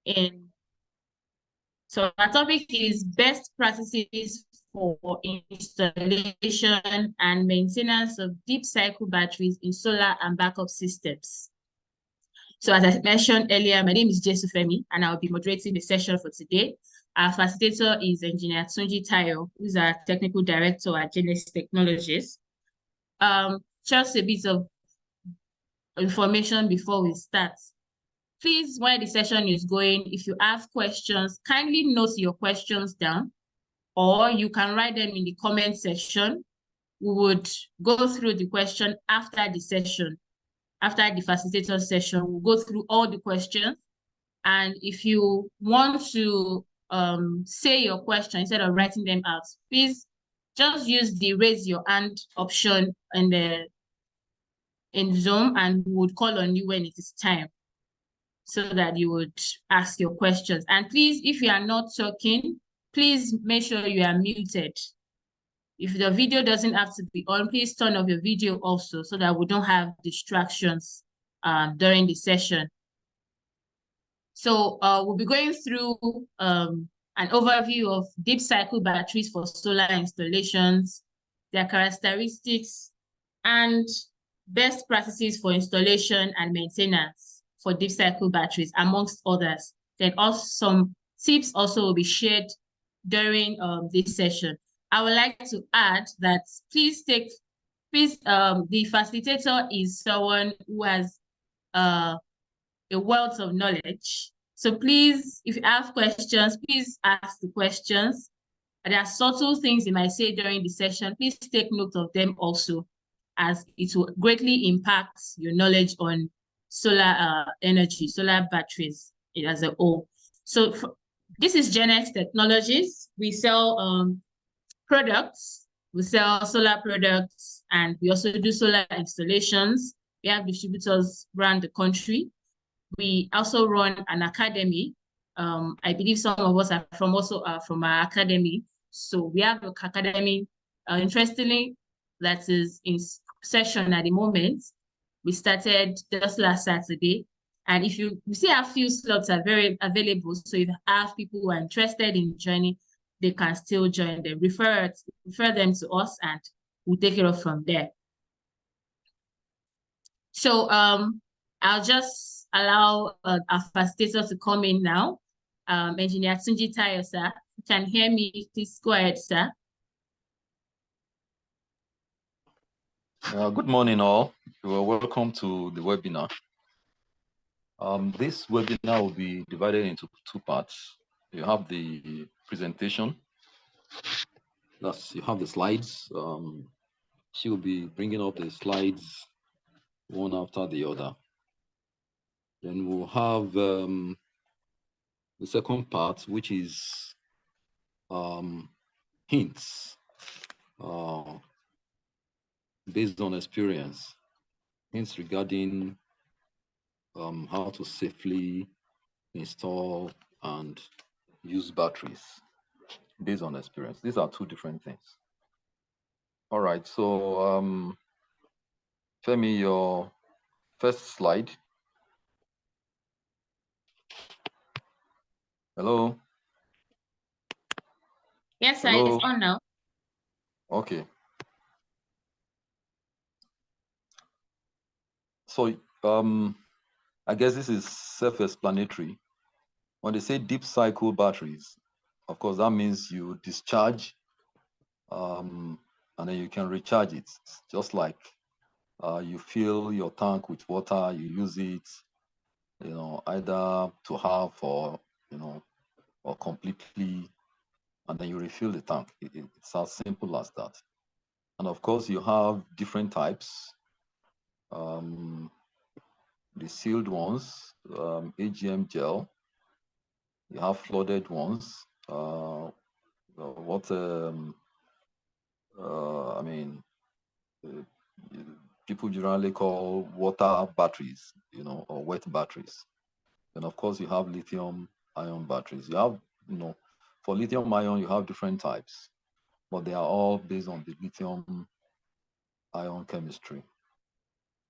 in. So our topic is best practices for installation and maintenance of deep cycle batteries in solar and backup systems. So as I mentioned earlier, my name is Jesufemi, and I'll be moderating the session for today. Our facilitator is Engineer Tunji Tayo, who's our Technical Director at GenX Technologies. Just a bit of information before we start. Please, while the session is going, if you have questions, kindly note your questions down, or you can write them in the comment section. We would go through the question after the session. After the facilitator session, we'll go through all the questions. And if you want to say your question instead of writing them out, please just use the raise your hand option in Zoom, and we would call on you when it is time, so that you would ask your questions. And please, if you are not talking, please make sure you are muted. If the video doesn't have to be on, please turn off your video also, so that we don't have distractions during the session. So we'll be going through an overview of deep cycle batteries for solar installations, their characteristics, and best practices for installation and maintenance for deep cycle batteries, amongst others. Then also some tips also will be shared during this session. I would like to add that the facilitator is someone who has a wealth of knowledge. So please, if you have questions, please ask the questions. There are subtle things you might say during the session. Please take note of them also, as it will greatly impact your knowledge on solar energy, solar batteries as a whole. So this is GenX Technologies. We sell products. We sell solar products, and we also do solar installations. We have distributors around the country. We also run an academy. I believe some of us are from our academy. So we have an academy, interestingly, that is in session at the moment. We started just last Saturday. And if you see a few slots are very available, so if you have people who are interested in joining, they can still join them. Refer them to us, and we'll take it off from there. So I'll just allow our facilitator to come in now. Engineer Tunji Tayo, sir. You can hear me, please go ahead, sir. Good morning, all. You are welcome to the webinar. This webinar will be divided into two parts. You have the presentation. You have the slides. She will be bringing up the slides one after the other. Then we'll have the second part, which is hints based on experience, hints regarding how to safely install and use batteries based on experience. These are two different things. All right, so Femi, your first slide. Hello? Yes, sir, it's on now. Okay. So I guess this is self-explanatory. When they say deep cycle batteries, of course, that means you discharge and then you can recharge it. Just like you fill your tank with water, you use it, either to half or, or completely, and then you refill the tank. It's as simple as that. And of course, you have different types. The sealed ones, AGM gel. You have flooded ones. People generally call water batteries, or wet batteries. And of course, you have lithium-ion batteries. You have, for lithium-ion, you have different types, but they are all based on the lithium-ion chemistry.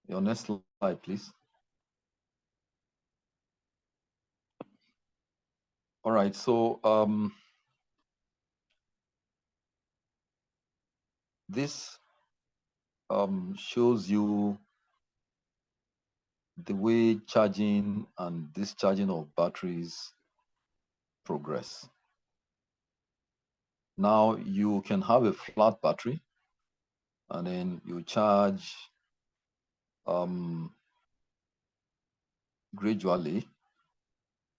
Your next slide, please. All right, so this shows you the way charging and discharging of batteries progress. Now you can have a flat battery and then you charge gradually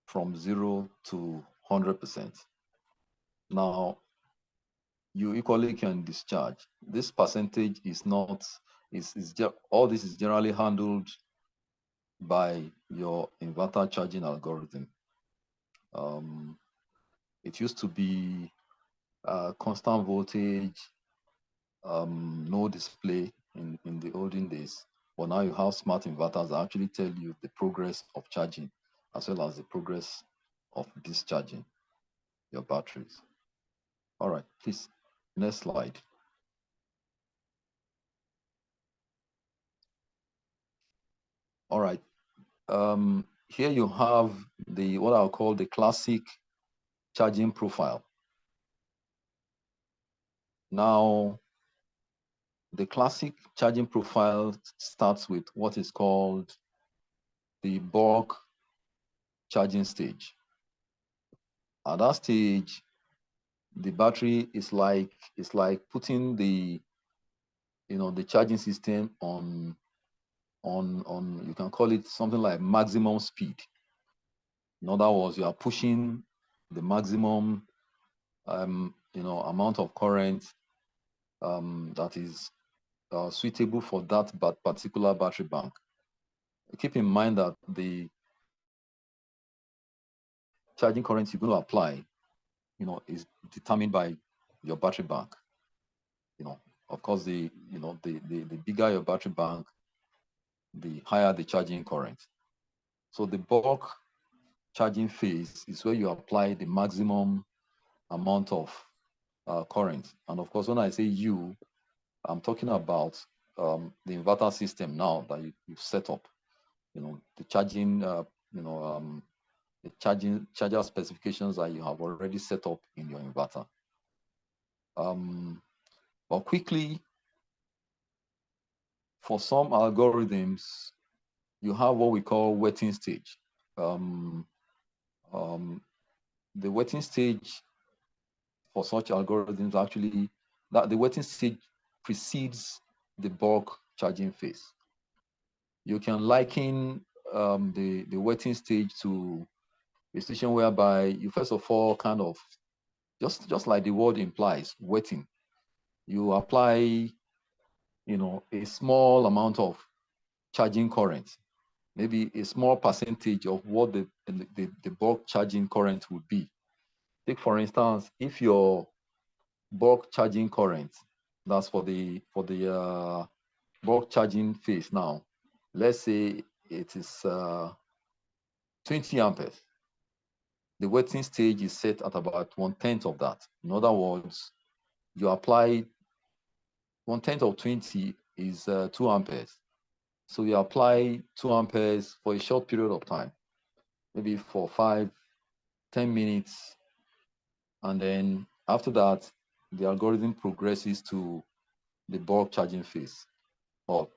from 0 to 100%. Now you equally can discharge. This percentage is not, all this is generally handled by your inverter charging algorithm. It used to be constant voltage, no display in the olden days. But now you have smart inverters that actually tell you the progress of charging as well as the progress of discharging your batteries. All right, please, next slide. All right, here you have what I'll call the classic charging profile. Now, the classic charging profile starts with what is called the bulk charging stage. At that stage, the battery is like putting the the charging system on you can call it something like maximum speed. In other words, you are pushing the maximum amount of current that is suitable for that particular battery bank. Keep in mind that the charging current you're going to apply, is determined by your battery bank. Of course, the bigger your battery bank, the higher the charging current. So the bulk charging phase is where you apply the maximum amount of current. And of course, when I say you, I'm talking about the inverter system now that you've set up. The charging, the charger specifications that you have already set up in your inverter. But quickly, for some algorithms, you have what we call wetting stage. The wetting stage for such algorithms actually, that the wetting stage precedes the bulk charging phase. You can liken the wetting stage to a situation whereby you first of all kind of, just like the word implies, wetting. You apply, a small amount of charging current, maybe a small percentage of what the bulk charging current would be. Take for instance, if your bulk charging current, that's for the bulk charging phase now, let's say it is 20 amperes. The wetting stage is set at about 1/10 of that. In other words, you apply 1/10 of 20 is 2 amperes. So you apply 2 amperes for a short period of time, maybe for 5-10 minutes. And then after that, the algorithm progresses to the bulk charging phase. But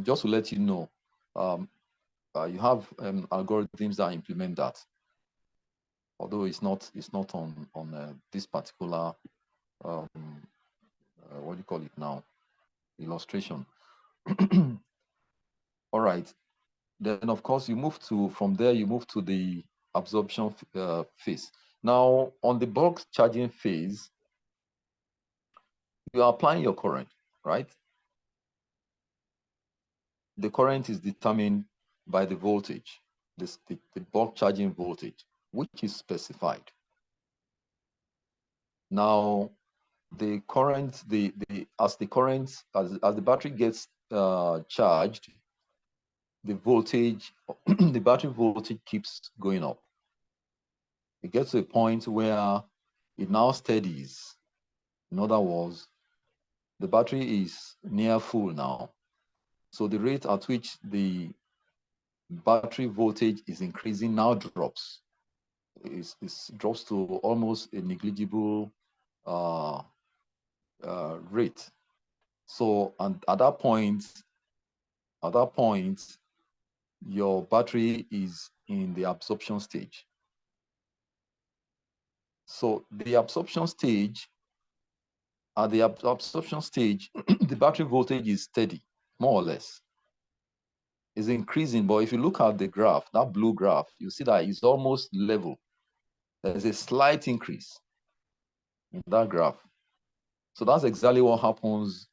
just to let you know, you have algorithms that implement that. Although it's not on this particular what do you call it now, illustration. All right, then of course you move to, from there you move to the absorption phase. Now on the bulk charging phase, you are applying your current, right? The current is determined by the voltage, the bulk charging voltage, which is specified. Now the current, as the battery gets charged, the voltage, the battery voltage keeps going up. It gets to a point where it now steadies. In other words, the battery is near full now. So the rate at which the battery voltage is increasing now drops. drops to almost a negligible rate. So, and at that point, your battery is in the absorption stage. So the absorption stage, at the absorption stage, the battery voltage is steady, more or less. It's increasing, but if you look at the graph, that blue graph, you see that it's almost level. There's a slight increase in that graph. So that's exactly what happens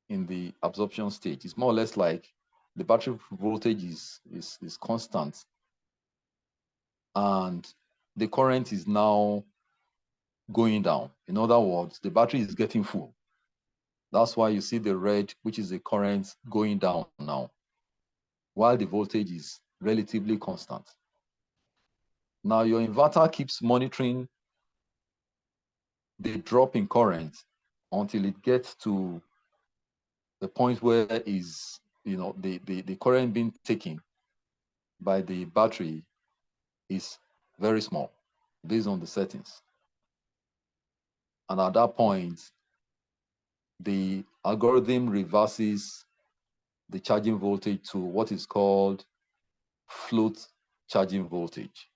in the absorption stage. It's more or less like the battery voltage is constant, and the current is now going down. In other words, the battery is getting full. That's why you see the red, which is the current, going down now, while the voltage is relatively constant. Now your inverter keeps monitoring the drop in current until it gets to the point where is, the current being taken by the battery is very small based on the settings. And at that point, the algorithm reverses the charging voltage to what is called float charging voltage.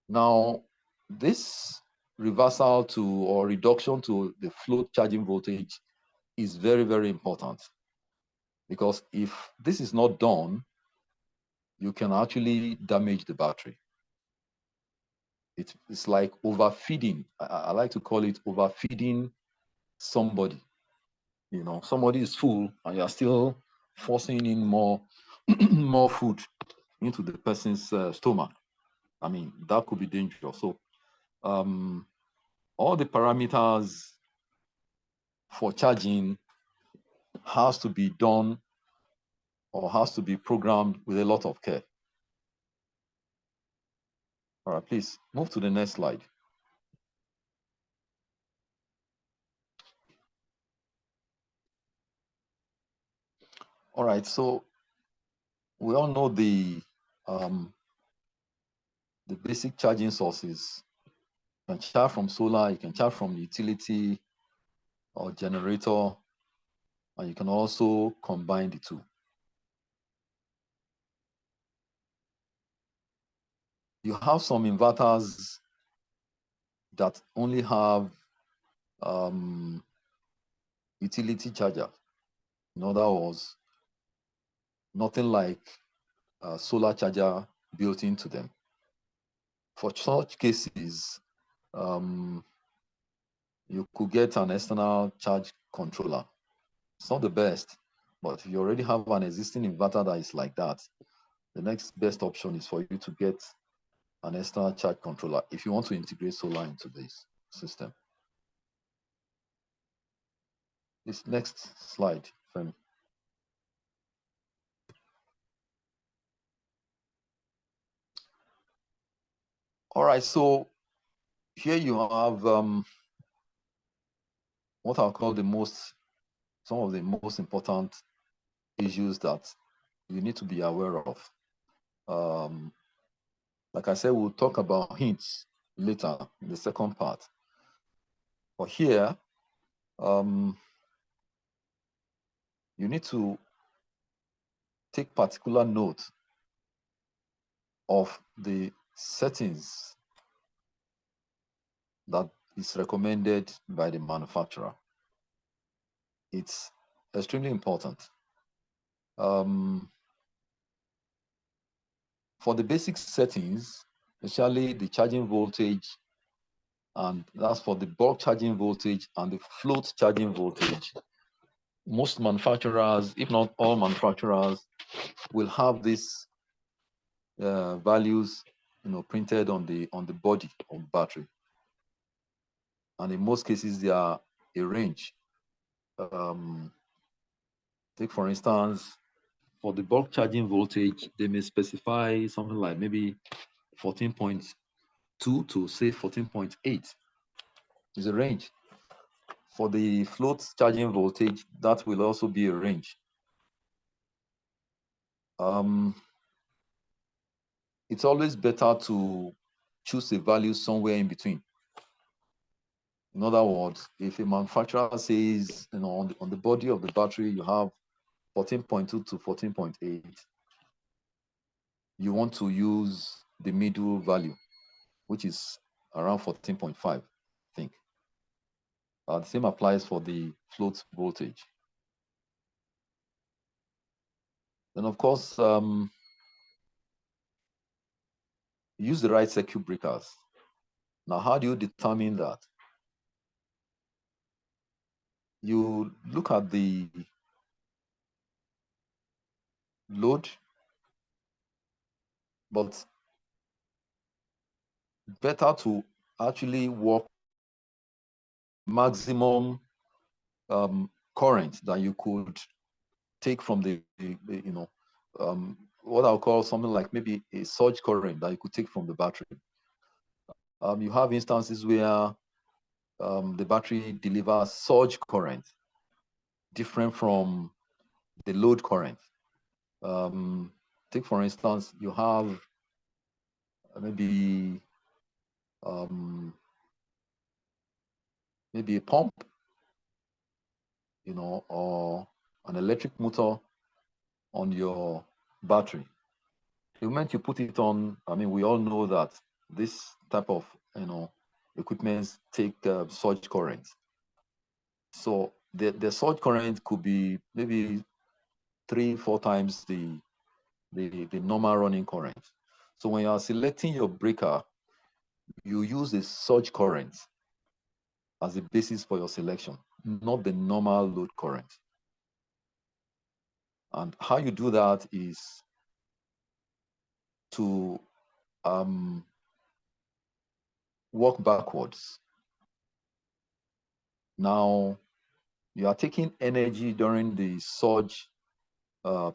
Now, this reversal to or reduction to the float charging voltage is very, very important, because if this is not done, you can actually damage the battery. It's like overfeeding. I like to call it overfeeding somebody. Somebody is full and you're still forcing in more more food into the person's stomach. I mean, that could be dangerous. So all the parameters for charging has to be done or has to be programmed with a lot of care. All right, please move to the next slide. All right, so we all know the basic charging sources. You can charge from solar, you can charge from utility or generator, and you can also combine the two. You have some inverters that only have utility charger. In other words, nothing like a solar charger built into them. For such cases, you could get an external charge controller. It's not the best, but if you already have an existing inverter that is like that, the next best option is for you to get an external charge controller if you want to integrate solar into this system. This next slide, Femi. All right, so here you have what I'll call some of the most important issues that you need to be aware of. Like I said, we'll talk about hints later in the second part. But here, you need to take particular note of the settings that is recommended by the manufacturer. It's extremely important. For the basic settings, especially the charging voltage, and that's for the bulk charging voltage and the float charging voltage, most manufacturers, if not all manufacturers, will have these values, printed on the body of the battery. And in most cases, they are a range. Take for instance, for the bulk charging voltage, they may specify something like maybe 14.2 to say 14.8 is a range. For the float charging voltage, that will also be a range. It's always better to choose a value somewhere in between. In other words, if a manufacturer says, on the body of the battery, you have 14.2 to 14.8, you want to use the middle value, which is around 14.5, I think. The same applies for the float voltage. Then, of course, use the right circuit breakers. Now, how do you determine that? You look at the load, but better to actually work maximum current that you could take from the what I'll call something like maybe a surge current that you could take from the battery. You have instances where the battery delivers surge current different from the load current. Take for instance, you have maybe maybe a pump, or an electric motor on your battery. The moment you put it on, I mean, we all know that this type of equipment take surge current. So the surge current could be maybe 3-4 times the normal running current. So when you are selecting your breaker, you use the surge current as a basis for your selection, not the normal load current. And how you do that is to work backwards. Now, you are taking energy during the surge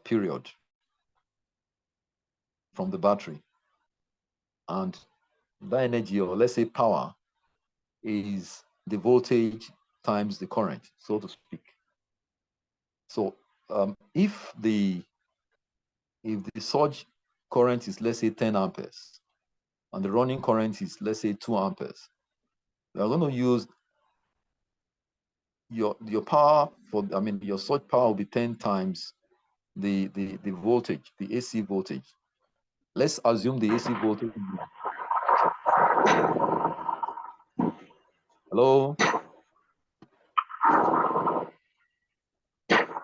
period from the battery. And that energy, or let's say power, is the voltage times the current, so to speak. So if the surge current is, let's say, 10 amperes, and the running current is, let's say, 2 amperes, we are going to use your power for, I mean, your surge power will be 10 times the voltage, the AC voltage. Let's assume the AC voltage. Hello?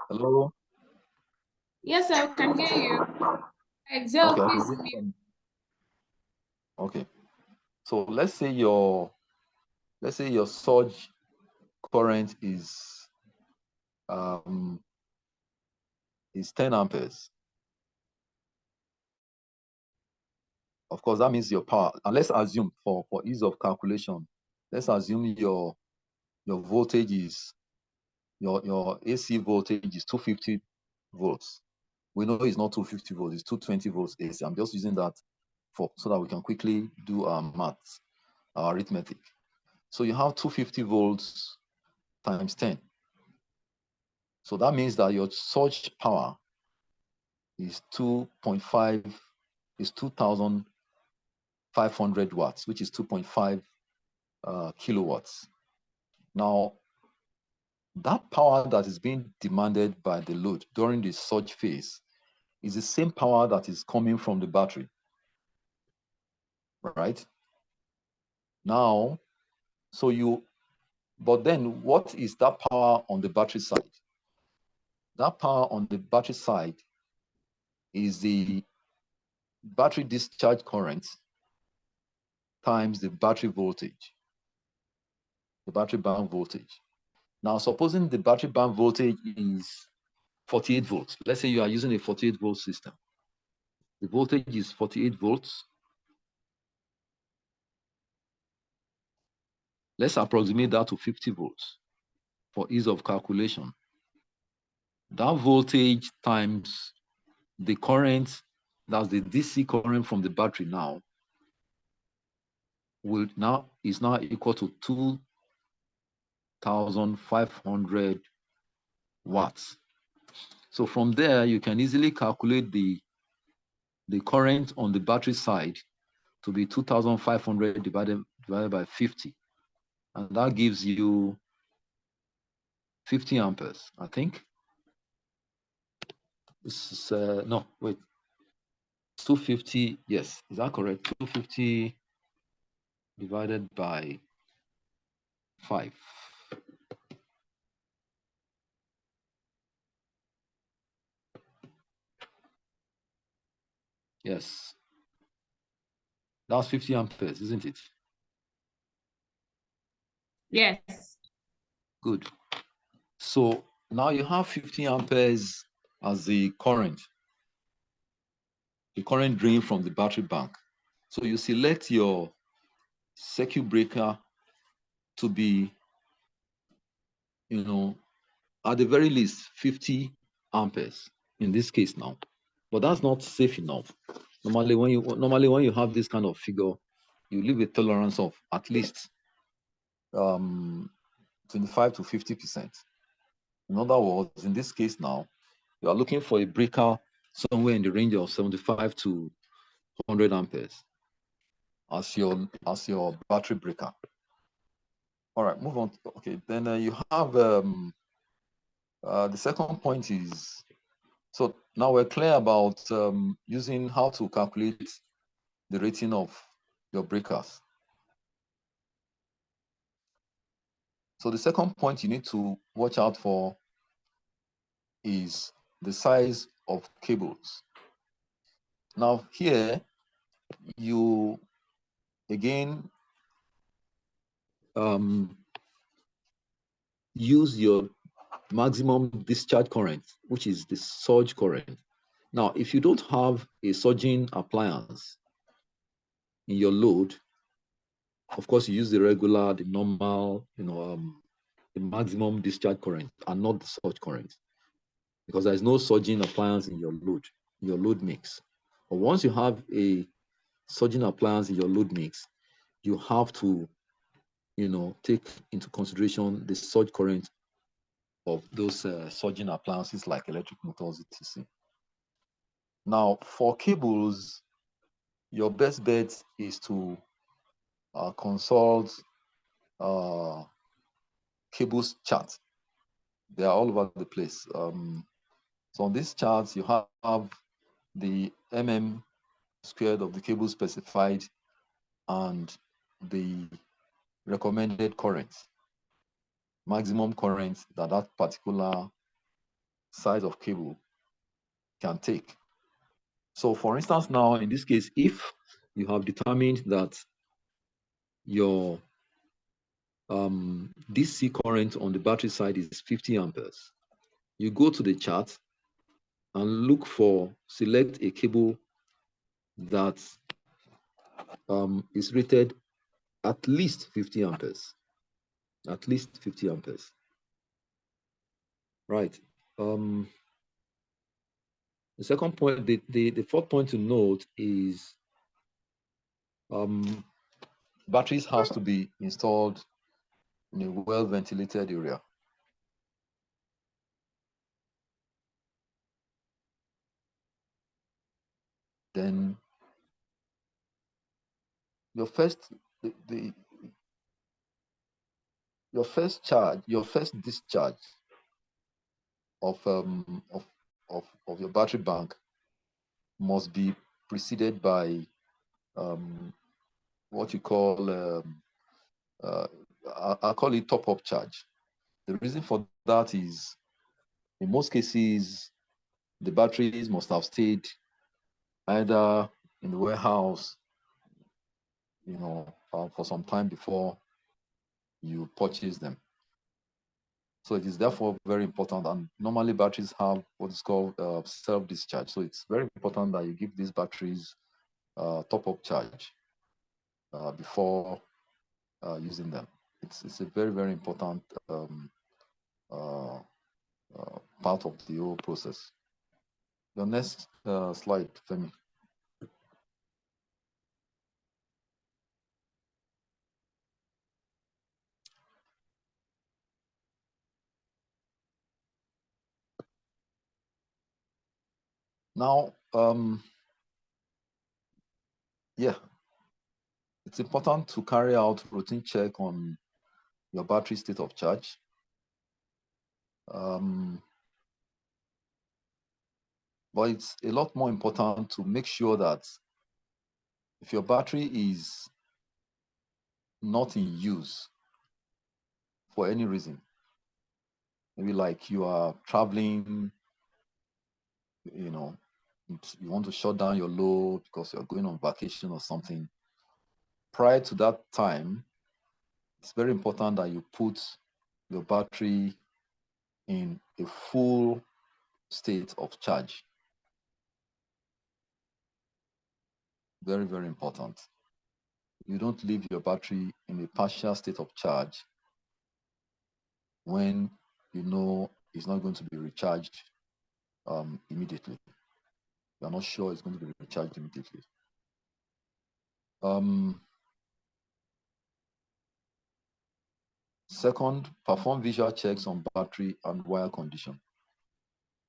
Hello? Yes, I can hear you. Excel, Okay, please mute. okay. So let's say your surge current is 10 amperes. Of course, that means your power. And let's assume for ease of calculation, let's assume your voltage is your AC voltage is 250 volts. We know it's not 250 volts, it's 220 volts AC. I'm just using that so that we can quickly do our maths, our arithmetic. So you have 250 volts times 10. So that means that your surge power is 2.5, is 2,500 watts, which is 2.5 kilowatts. Now, that power that is being demanded by the load during the surge phase is the same power that is coming from the battery, right? Now, but then what is that power on the battery side? That power on the battery side is the battery discharge current times the battery voltage, the battery bank voltage. Now, supposing the battery bank voltage is 48 volts. Let's say you are using a 48 volt system. The voltage is 48 volts. Let's approximate that to 50 volts for ease of calculation. That voltage times the current, that's the DC current from the battery now, is now equal to 2,500 watts. So from there, you can easily calculate the current on the battery side to be 2,500 divided by 50. And that gives you 50 amperes, I think. This is, no, wait. 250, yes, is that correct? 250 divided by 5. Yes, that's 50 amperes, isn't it? Yes. Good. So now you have 50 amperes as the current drain from the battery bank. So you select your circuit breaker to be, at the very least 50 amperes in this case now. But that's not safe enough. Normally when you have this kind of figure, you leave a tolerance of at least 25 to 50%. In other words, in this case now, you are looking for a breaker somewhere in the range of 75 to 100 amperes as your battery breaker. All right, move on. Okay, then you have the second point is, so now we're clear about using how to calculate the rating of your breakers. So the second point you need to watch out for is the size of cables. Now here, you again use your maximum discharge current, which is the surge current. Now, if you don't have a surging appliance in your load, of course, you use the regular, the normal, the maximum discharge current and not the surge current, because there's no surging appliance in your load mix. But once you have a surging appliance in your load mix, you have to, take into consideration the surge current of those surging appliances like electric motors, etc. Now, for cables, your best bet is to consult cables chart. They are all over the place. So on these charts, you have the squared of the cable specified and the recommended current, maximum current that that particular size of cable can take. So for instance, now in this case, if you have determined that your DC current on the battery side is 50 amperes, you go to the chart and select a cable that is rated at least 50 amperes. At least 50 amperes. Right. The second point, the fourth point to note is batteries has to be installed in a well-ventilated area. Then your first discharge of your battery bank must be preceded by what you call I call it top-up charge. The reason for that is, in most cases, the batteries must have stayed either in the warehouse, for some time before you purchase them. So it is therefore very important, and normally batteries have what is called self-discharge. So it's very important that you give these batteries top-up charge before using them. It's a very, very important part of the whole process. The next slide, Femi. Now, yeah, It's important to carry out routine check on your battery state of charge. But it's a lot more important to make sure that if your battery is not in use for any reason, maybe like you are traveling, you know, you want to shut down your load because you're going on vacation or something, prior to that time, it's very important that you put your battery in a full state of charge. Very, very important. You don't leave your battery in a partial state of charge when you know it's not going to be recharged immediately. You're not sure it's going to be recharged immediately. Second, perform visual checks on battery and wire condition.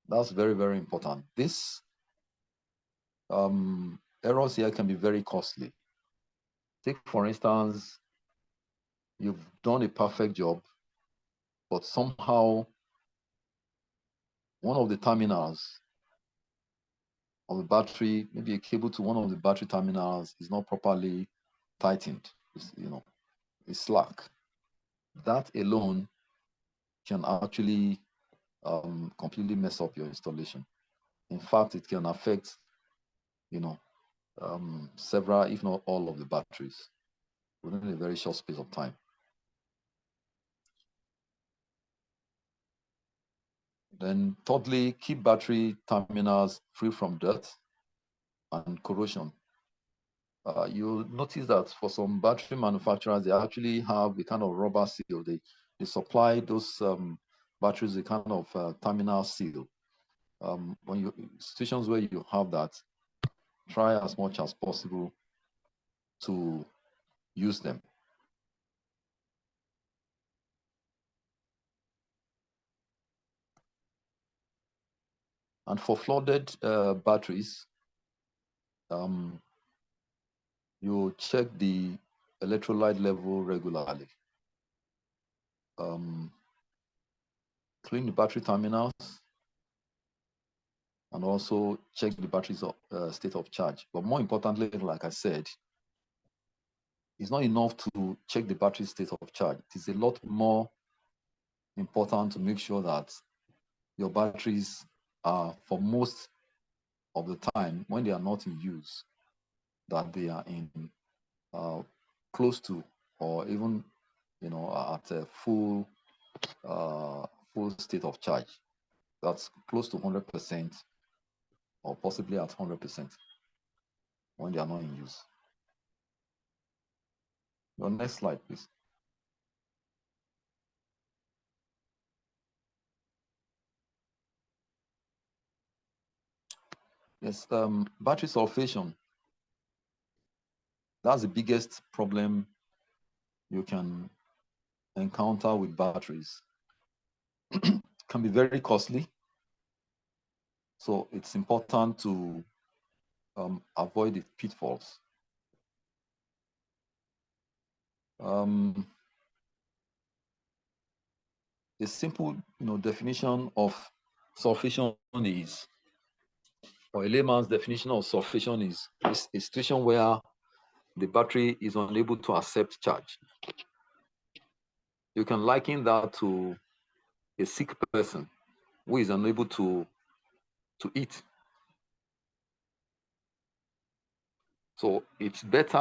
That's very, very important. This errors here can be very costly. Take, for instance, you've done a perfect job, but somehow one of the terminals of the battery, maybe a cable to one of the battery terminals is not properly tightened. It's slack. That alone can actually completely mess up your installation. In fact, it can affect, several, if not all, of the batteries within a very short space of time. Then thirdly, keep battery terminals free from dirt and corrosion. You'll notice that for some battery manufacturers, they actually have a kind of rubber seal. They supply those batteries a kind of terminal seal. When you situations where you have that, try as much as possible to use them. And for flooded batteries, you check the electrolyte level regularly. Clean the battery terminals and also check the battery's state of charge. But more importantly, like I said, it's not enough to check the battery state of charge. It is a lot more important to make sure that your batteries are, for most of the time, when they are not in use, that they are in close to, or even at a full state of charge. That's close to 100% or possibly at 100% when they are not in use. Your next slide, please. Yes, battery sulfation. That's the biggest problem you can encounter with batteries. Can be very costly. So it's important to avoid the pitfalls. A simple definition of sulfation is, or a layman's definition of sulfation is a situation where the battery is unable to accept charge. You can liken that to a sick person who is unable to eat. So it's better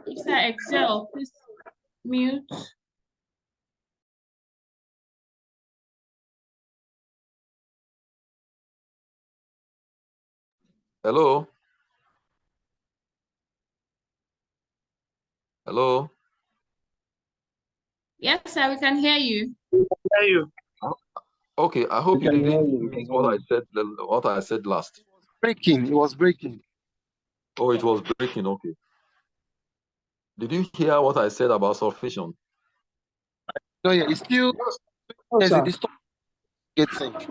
Mr. Excel, please mute. Hello? Hello? Yes, sir, we can hear you. Hear you. Okay, I hope you didn't miss what I said last. Breaking. It was breaking. Oh, it was breaking. Okay. Did you hear what I said about sulfation? No, yeah, it's still Oh, there's a sir. distortion getting my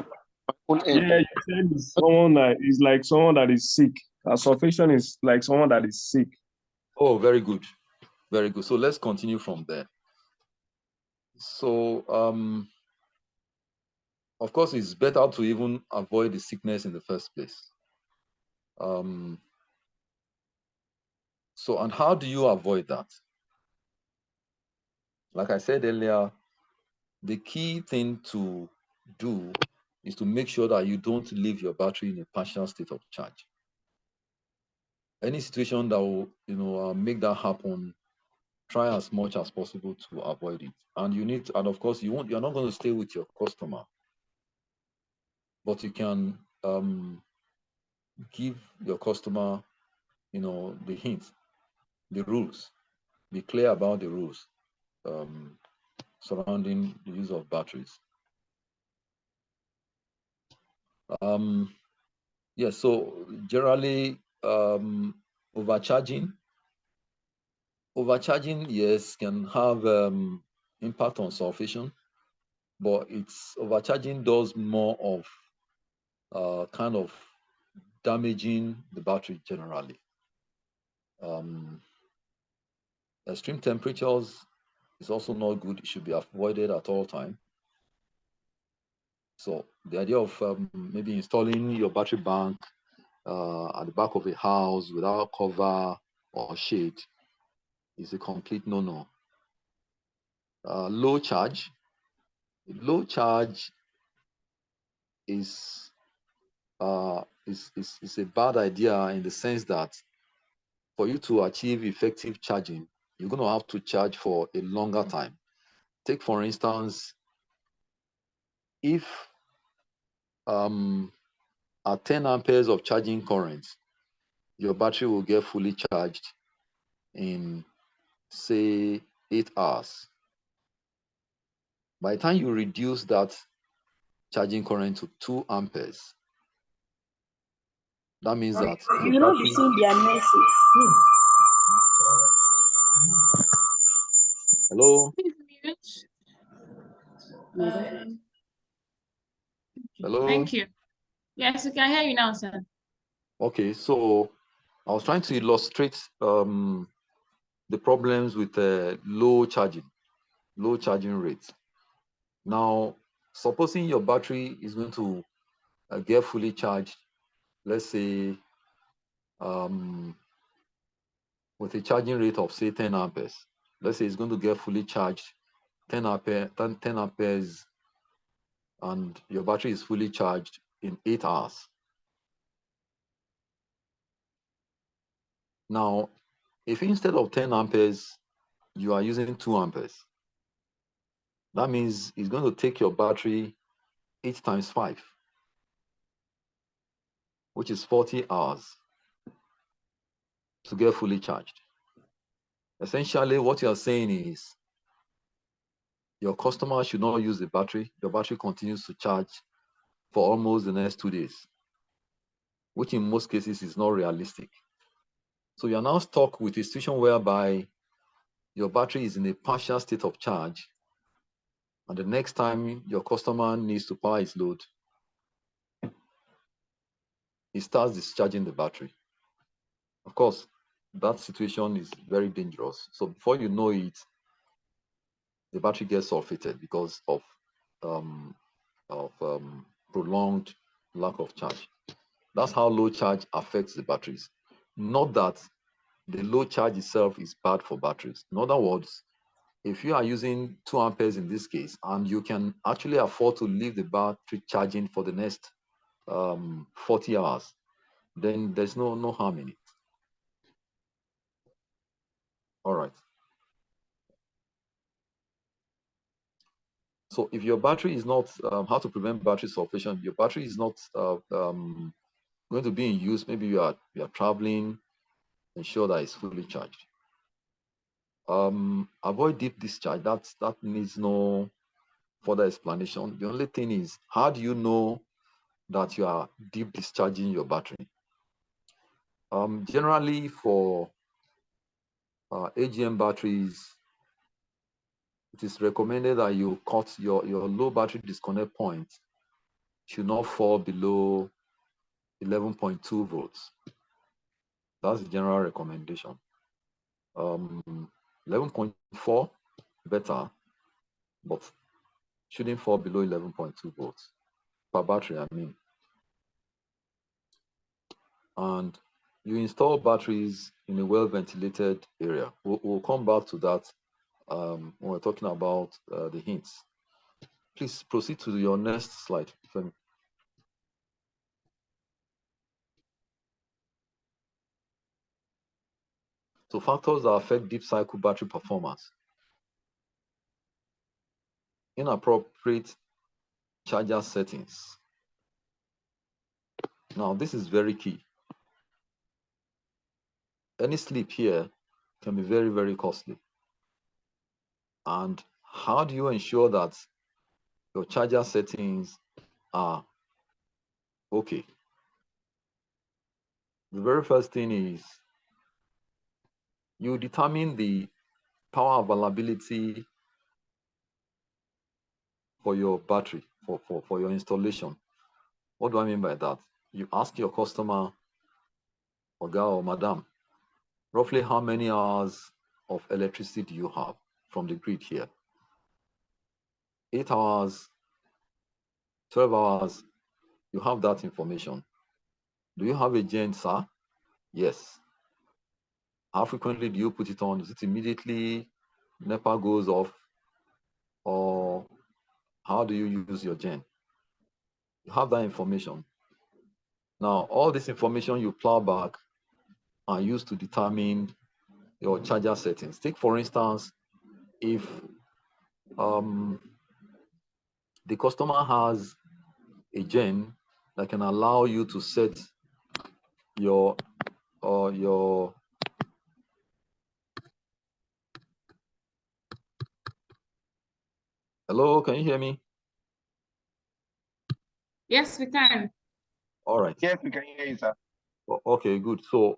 own end. Yeah, you said it's someone that is like someone that is sick. Suffocation is like someone that is sick. Oh, very good. Very good. So let's continue from there. So, of course, it's better to even avoid the sickness in the first place. So, and how do you avoid that? Like I said earlier, the key thing to do is to make sure that you don't leave your battery in a partial state of charge. Any situation that will, make that happen, try as much as possible to avoid it. And of course, you're not going to stay with your customer, but you can give your customer, the hints, the rules. Be clear about the rules surrounding the use of batteries. Yes, so generally, overcharging, yes, can have impact on sulfation, but overcharging does more of kind of damaging the battery generally. Extreme temperatures is also not good. It should be avoided at all time. So the idea of maybe installing your battery bank at the back of a house without cover or shade is a complete no-no. Low charge is a bad idea in the sense that for you to achieve effective charging, you're going to have to charge for a longer time. Take, for instance, if at 10 amperes of charging current, your battery will get fully charged in, say, 8 hours. By the time you reduce that charging current to 2 amperes, that means that You will not be seeing their message. Hello? Hello? Thank you. Yes, we can hear you now, sir. Okay, so I was trying to illustrate the problems with low charging rates. Now, supposing your battery is going to get fully charged, let's say with a charging rate of, say, 10 amperes. Let's say it's going to get fully charged 10 amperes, and your battery is fully charged in 8 hours. Now, if instead of 10 amperes, you are using 2 amperes, that means it's going to take your battery 8 times 5, which is 40 hours to get fully charged. Essentially, what you are saying is your customer should not use the battery. Your battery continues to charge for almost the next 2 days, which in most cases is not realistic. So you are now stuck with a situation whereby your battery is in a partial state of charge, and the next time your customer needs to power his load, he starts discharging the battery. Of course, that situation is very dangerous. So before you know it, the battery gets sulfated because of prolonged lack of charge. That's how low charge affects the batteries. Not that the low charge itself is bad for batteries. In other words, if you are using 2 amperes in this case, and you can actually afford to leave the battery charging for the next 40 hours, then there's no harm in it. All right. So if your battery is not, how to prevent battery sulfation, your battery is not going to be in use, maybe you are traveling, ensure that it's fully charged. Avoid deep discharge. That needs no further explanation. The only thing is, how do you know that you are deep discharging your battery? Generally for AGM batteries, it is recommended that you cut your low battery disconnect point should not fall below 11.2 volts. That's the general recommendation. 11.4 better, but shouldn't fall below 11.2 volts per battery, I mean. And you install batteries in a well-ventilated area. We'll come back to that when we're talking about the hints. Please proceed to your next slide, Femi. So factors that affect deep cycle battery performance. Inappropriate charger settings. Now, this is very key. Any slip here can be very, very costly. And how do you ensure that your charger settings are okay? The very first thing is you determine the power availability for your battery, for your installation. What do I mean by that? You ask your customer, Oga or Madam, roughly how many hours of electricity do you have from the grid here? 8 hours, 12 hours, you have that information. Do you have a gen, sir? Yes. How frequently do you put it on? Is it immediately NEPA goes off? Or how do you use your gen? You have that information. Now, all this information you plow back and use to determine your charger settings. Take, for instance, if the customer has a gen that can allow you to set your hello, can you hear me? Yes, we can. All right. Yes, we can hear you, sir. Okay, good. So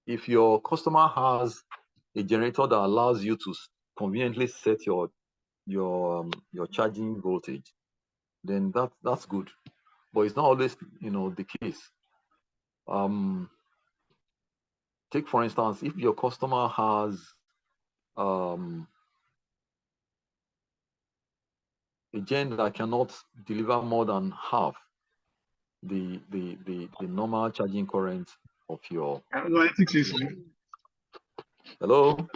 if your customer has a generator that allows you to conveniently set your charging voltage, then that's good. But it's not always the case. Take, for instance, if your customer has a gen that cannot deliver more than half the normal charging current of your hello.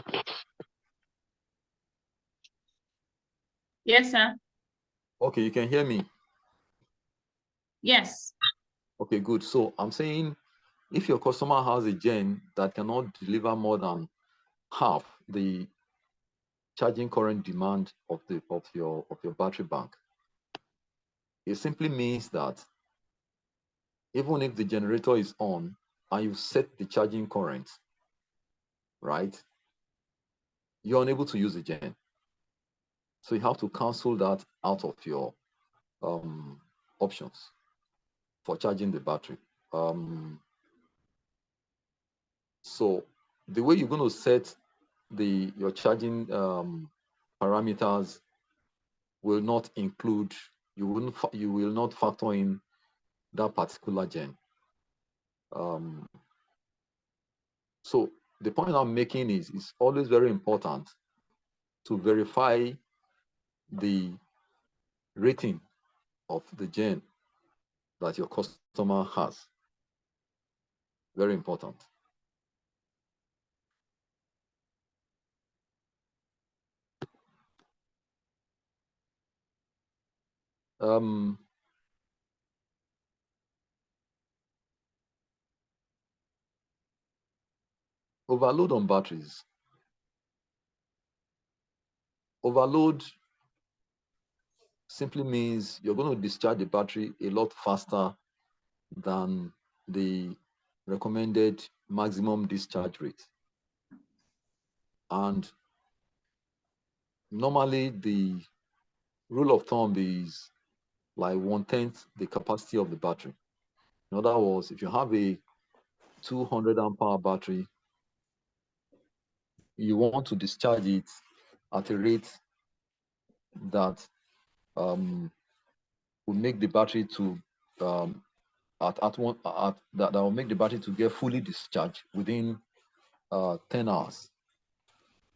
Yes, sir. Okay, you can hear me. Yes. Okay, good. So I'm saying if your customer has a gen that cannot deliver more than half the charging current demand of your battery bank, it simply means that even if the generator is on and you set the charging current, right, you're unable to use the gen. So you have to cancel that out of your options for charging the battery. So the way you're going to set your charging parameters will not include, you will not factor in that particular gen. So the point I'm making is it's always very important to verify the rating of the gen that your customer has. Very important. Overload on batteries. Overload simply means you're going to discharge the battery a lot faster than the recommended maximum discharge rate. And normally the rule of thumb is like 1/10 the capacity of the battery. In other words, if you have a 200 amp hour battery, you want to discharge it at a rate that will make the battery to that will make the battery to get fully discharged within 10 hours.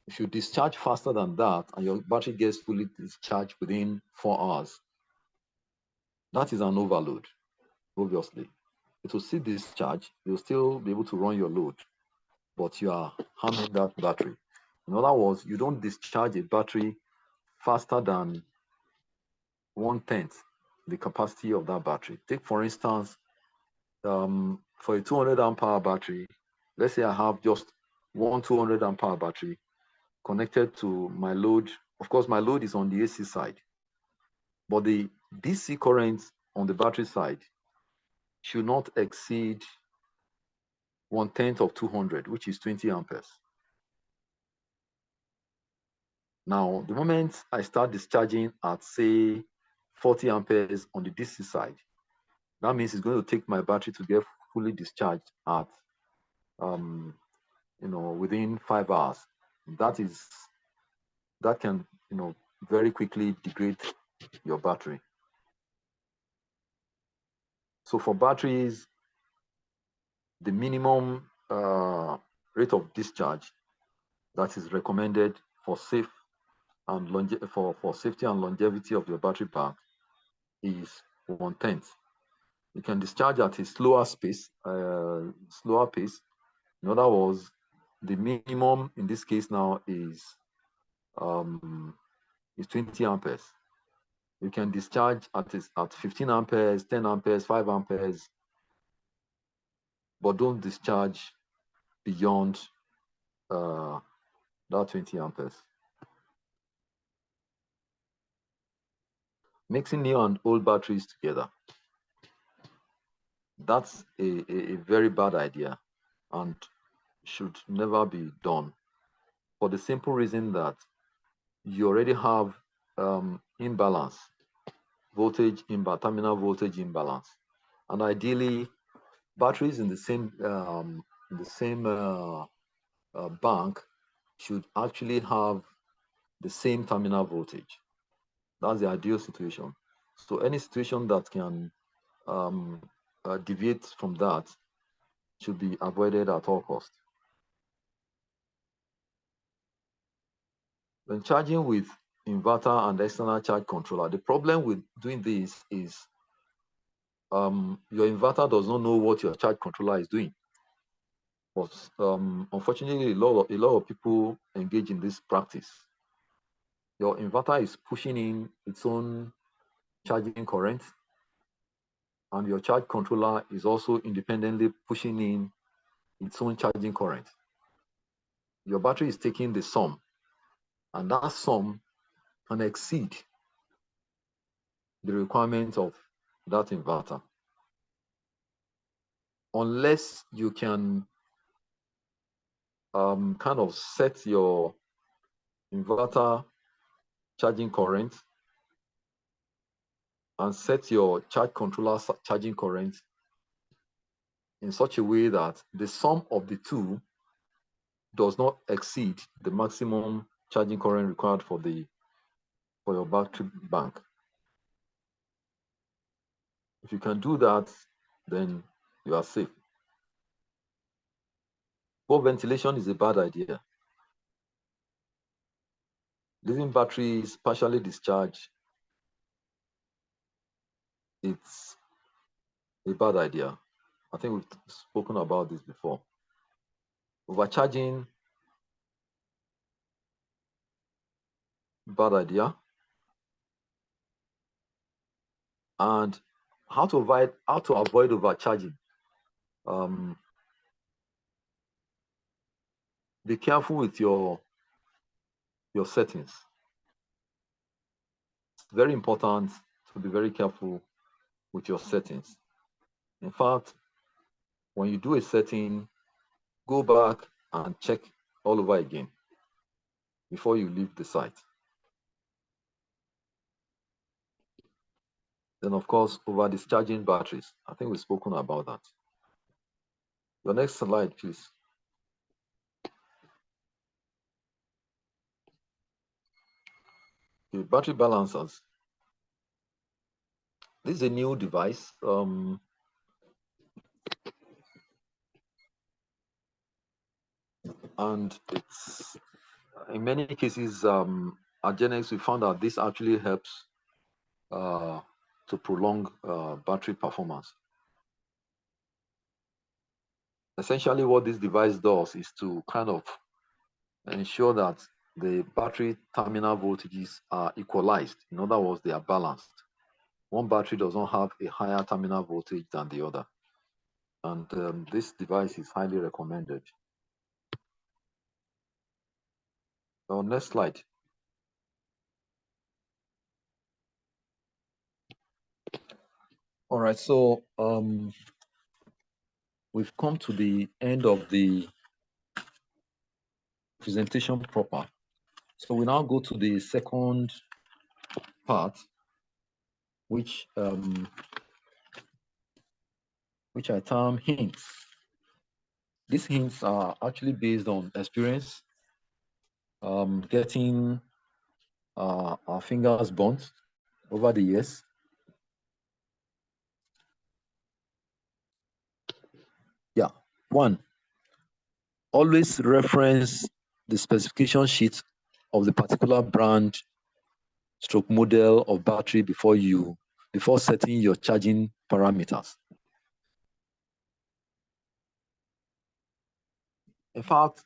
If you discharge faster than that and your battery gets fully discharged within 4 hours, that is an overload, obviously. It will still discharge, you'll still be able to run your load, but you are harming that battery. In other words, you don't discharge a battery faster than 1/10 the capacity of that battery. Take, for instance, for a 200 amp hour battery, let's say I have just one 200 amp hour battery connected to my load. Of course, my load is on the AC side, but the DC current on the battery side should not exceed 1/10 of 200, which is 20 amperes. Now, the moment I start discharging at, say, 40 amperes on the DC side, that means it's going to take my battery to get fully discharged at, within 5 hours. That can, very quickly degrade your battery. So for batteries, the minimum rate of discharge that is recommended for safety and longevity of your battery pack is 1/10. You can discharge at a slower pace. In other words, the minimum in this case now is 20 amperes. You can discharge at 15 amperes, 10 amperes, 5 amperes, but don't discharge beyond that 20 amperes. Mixing new and old batteries together. That's a very bad idea and should never be done, for the simple reason that you already have imbalance, terminal voltage imbalance, and ideally batteries in the same bank should actually have the same terminal voltage. That's the ideal situation. So any situation that can deviate from that should be avoided at all costs. When charging with inverter and external charge controller, the problem with doing this is your inverter does not know what your charge controller is doing. But unfortunately, a lot of people engage in this practice. Your inverter is pushing in its own charging current, and your charge controller is also independently pushing in its own charging current. Your battery is taking the sum, and that sum can exceed the requirement of that inverter. Unless you can kind of set your inverter charging current and set your charge controller charging current in such a way that the sum of the two does not exceed the maximum charging current required for your battery bank. If you can do that, then you are safe. Poor ventilation is a bad idea. Leaving batteries partially discharged, it's a bad idea. I think we've spoken about this before. Overcharging, bad idea. And how to avoid overcharging. Be careful with your settings. It's very important to be very careful with your settings. In fact, when you do a setting, go back and check all over again before you leave the site. Then, of course, over discharging batteries. I think we've spoken about that. Your next slide, please. Okay, battery balancers. This is a new device. And it's in many cases at GenX we found that this actually helps to prolong battery performance. Essentially, what this device does is to kind of ensure that the battery terminal voltages are equalized. In other words, they are balanced. One battery does not have a higher terminal voltage than the other. And this device is highly recommended. Next slide. All right, so we've come to the end of the presentation proper. So we now go to the second part, which I term hints. These hints are actually based on experience, getting our fingers burnt over the years. Yeah, one, always reference the specification sheet of the particular brand stroke model of battery before setting your charging parameters. In fact,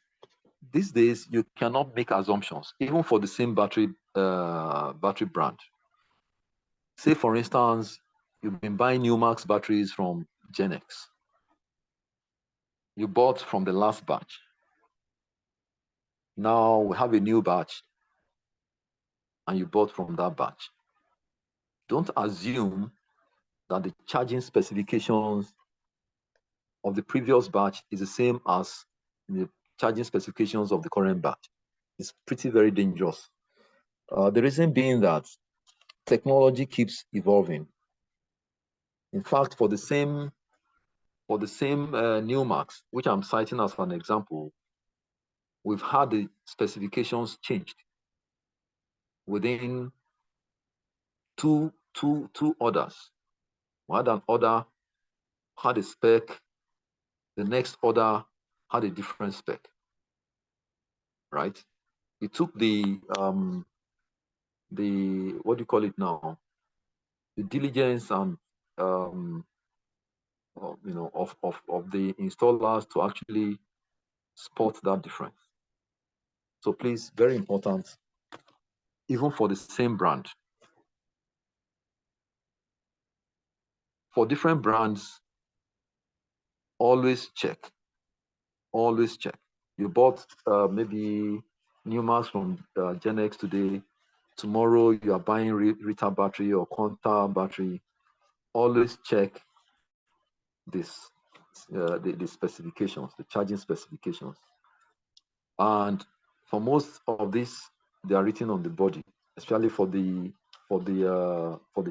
these days you cannot make assumptions, even for the same battery brand. Say, for instance, you've been buying Newmax batteries from GenX. You bought from the last batch. Now we have a new batch, and you bought from that batch. Don't assume that the charging specifications of the previous batch is the same as the charging specifications of the current batch. It's very dangerous. The reason being that technology keeps evolving. In fact, for the same Newmax, which I'm citing as an example, we've had the specifications changed within two orders. We had an order, had a spec, the next order had a different spec, right? It took the what do you call it now? The diligence and of the installers to actually spot that difference. So please, very important, even for the same brand. For different brands, always check. Always check. You bought maybe Newmax from GenX today. Tomorrow you are buying Rita battery or Quanta battery. Always check this, the specifications, the charging specifications. And for most of this, they are written on the body, especially for the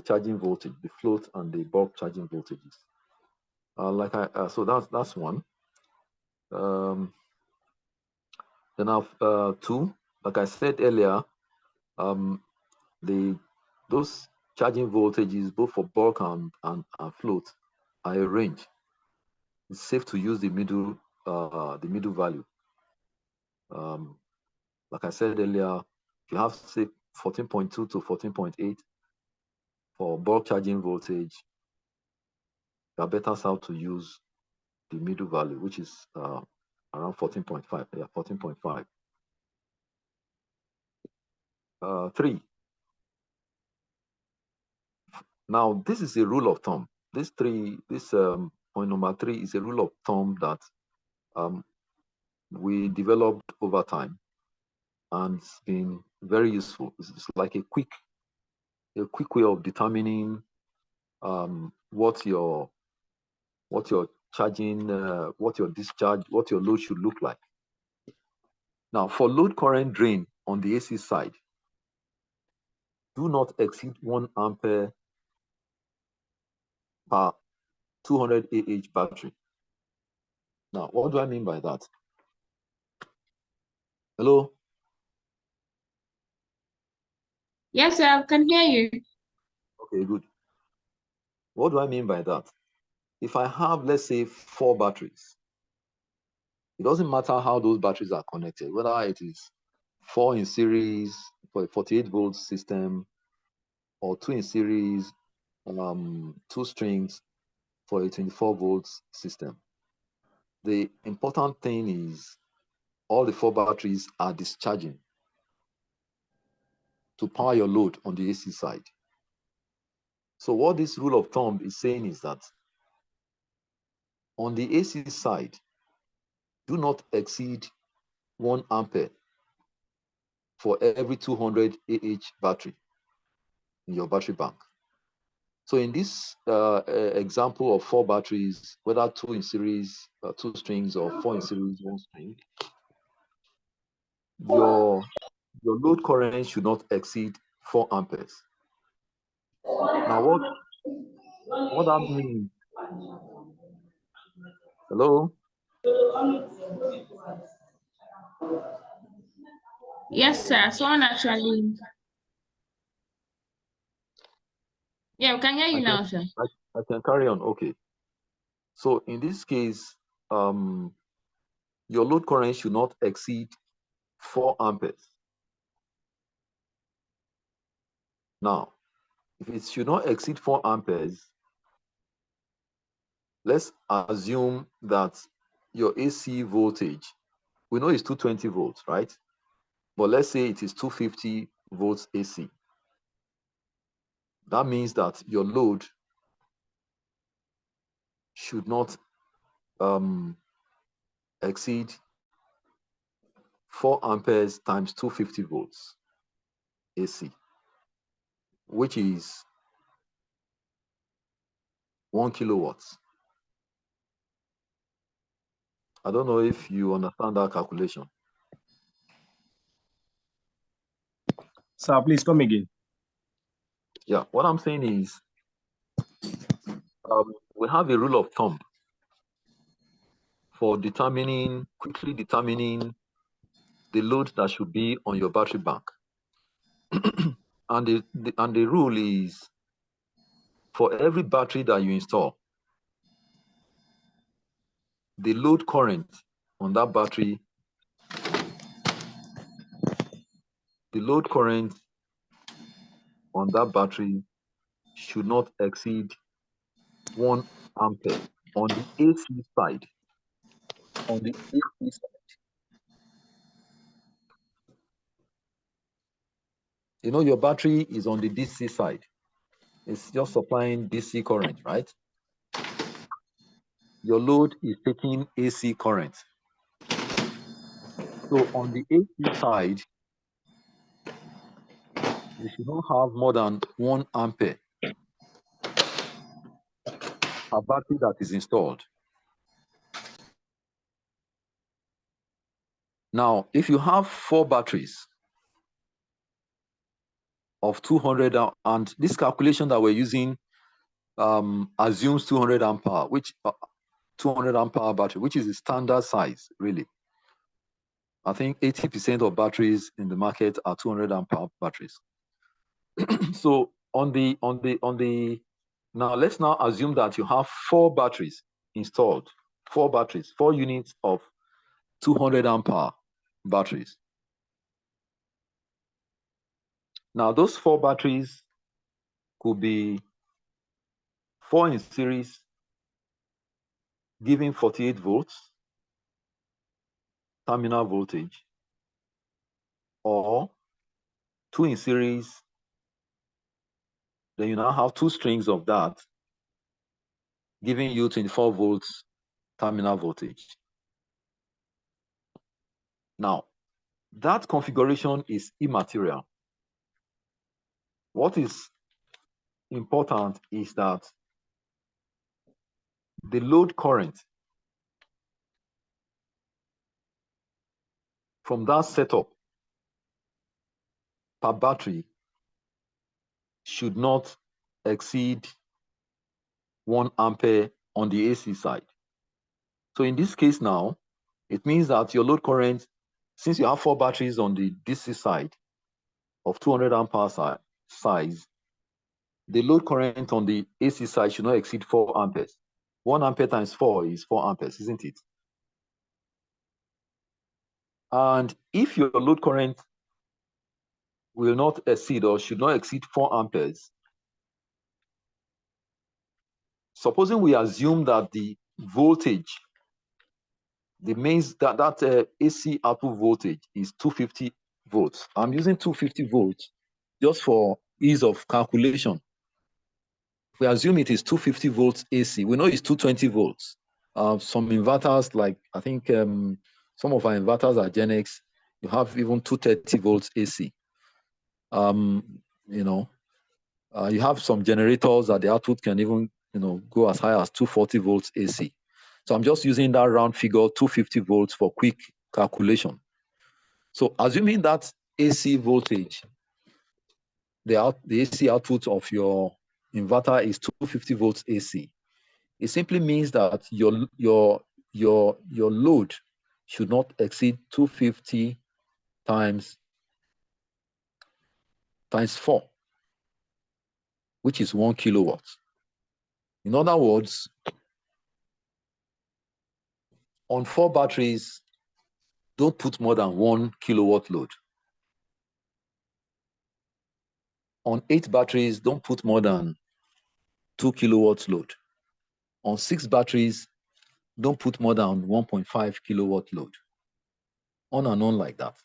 charging voltage, the float and the bulk charging voltages. So that's one. Then I've two, like I said earlier, those charging voltages both for bulk and float are a range. It's safe to use the middle value. Like I said earlier, if you have say 14.2 to 14.8 for bulk charging voltage, you are better served to use the middle value, which is around 14.5. Yeah, 14.5. 3. Now, this is a rule of thumb. This point number 3 is a rule of thumb that we developed over time, and it's been very useful. It's like a quick way of determining what your charging, what your discharge, what your load should look like. Now, for load current drain on the AC side, do not exceed 1 ampere per 200 AH battery. Now, what do I mean by that? Hello? Yes, sir, I can hear you. Okay, good. What do I mean by that? If I have, let's say, 4 batteries, it doesn't matter how those batteries are connected, whether it is 4 in series for a 48-volt system or 2 in series, 2 strings for a 24-volt system. The important thing is all the 4 batteries are discharging to power your load on the AC side. So what this rule of thumb is saying is that on the AC side, do not exceed 1 ampere for every 200 AH battery in your battery bank. So in this example of 4 batteries, whether 2 in series, 2 strings, or 4 in series, 1 string, your load current should not exceed 4 amperes. Now what that means? Hello? Yes, sir. Someone actually. Yeah, we can hear you now, sir. I can carry on. Okay. So in this case, your load current should not exceed 4 amperes. Now, if it should not exceed 4 amperes, let's assume that your AC voltage, we know it's 220 volts, right? But let's say it is 250 volts AC. That means that your load should not exceed 4 amperes times 250 volts AC, which is 1 kilowatts. I don't know if you understand that calculation. Sir, please come again. Yeah, what I'm saying is we have a rule of thumb for quickly determining the load that should be on your battery bank. And the rule is for every battery that you install, the load current on that battery, should not exceed 1 ampere on the AC side. On the AC side. You know, your battery is on the DC side. It's just supplying DC current, right? Your load is taking AC current. So on the AC side, you should not have more than 1 ampere per battery that is installed. Now, if you have 4 batteries of 200, and this calculation that we're using assumes 200 ampere, which 200 ampere battery, which is the standard size, really. I think 80% of batteries in the market are 200 ampere batteries. So now let's now assume that you have 4 batteries installed, 4 batteries, 4 units of 200 ampere batteries. Now those 4 batteries could be 4 in series, giving 48 volts terminal voltage, or 2 in series, then you now have 2 strings of that, giving you 24 volts terminal voltage. Now, that configuration is immaterial. What is important is that the load current from that setup per battery should not exceed 1 ampere on the AC side. So in this case now, it means that your load current, since you have 4 batteries on the DC side of 200 ampere side, size, the load current on the AC side should not exceed 4 amperes. 1 ampere times 4 is 4 amperes, isn't it? And if your load current will not exceed or should not exceed 4 amperes, supposing we assume that the voltage, the mains, that AC output voltage is 250 volts. I'm using 250 volts just for ease of calculation. If we assume it is 250 volts AC, we know it's 220 volts. Some inverters, like I think some of our inverters are GenX, you have even 230 volts AC. You know, you have some generators that the output can even, go as high as 240 volts AC. So I'm just using that round figure, 250 volts, for quick calculation. So assuming that AC voltage, the AC output of your inverter is 250 volts AC, it simply means that your load should not exceed 250 times 4, which is 1 kilowatt. In other words, on 4 batteries, don't put more than 1 kilowatt load. On 8 batteries, don't put more than 2 kilowatts load. On 6 batteries, don't put more than 1.5 kilowatt load. On and on like that.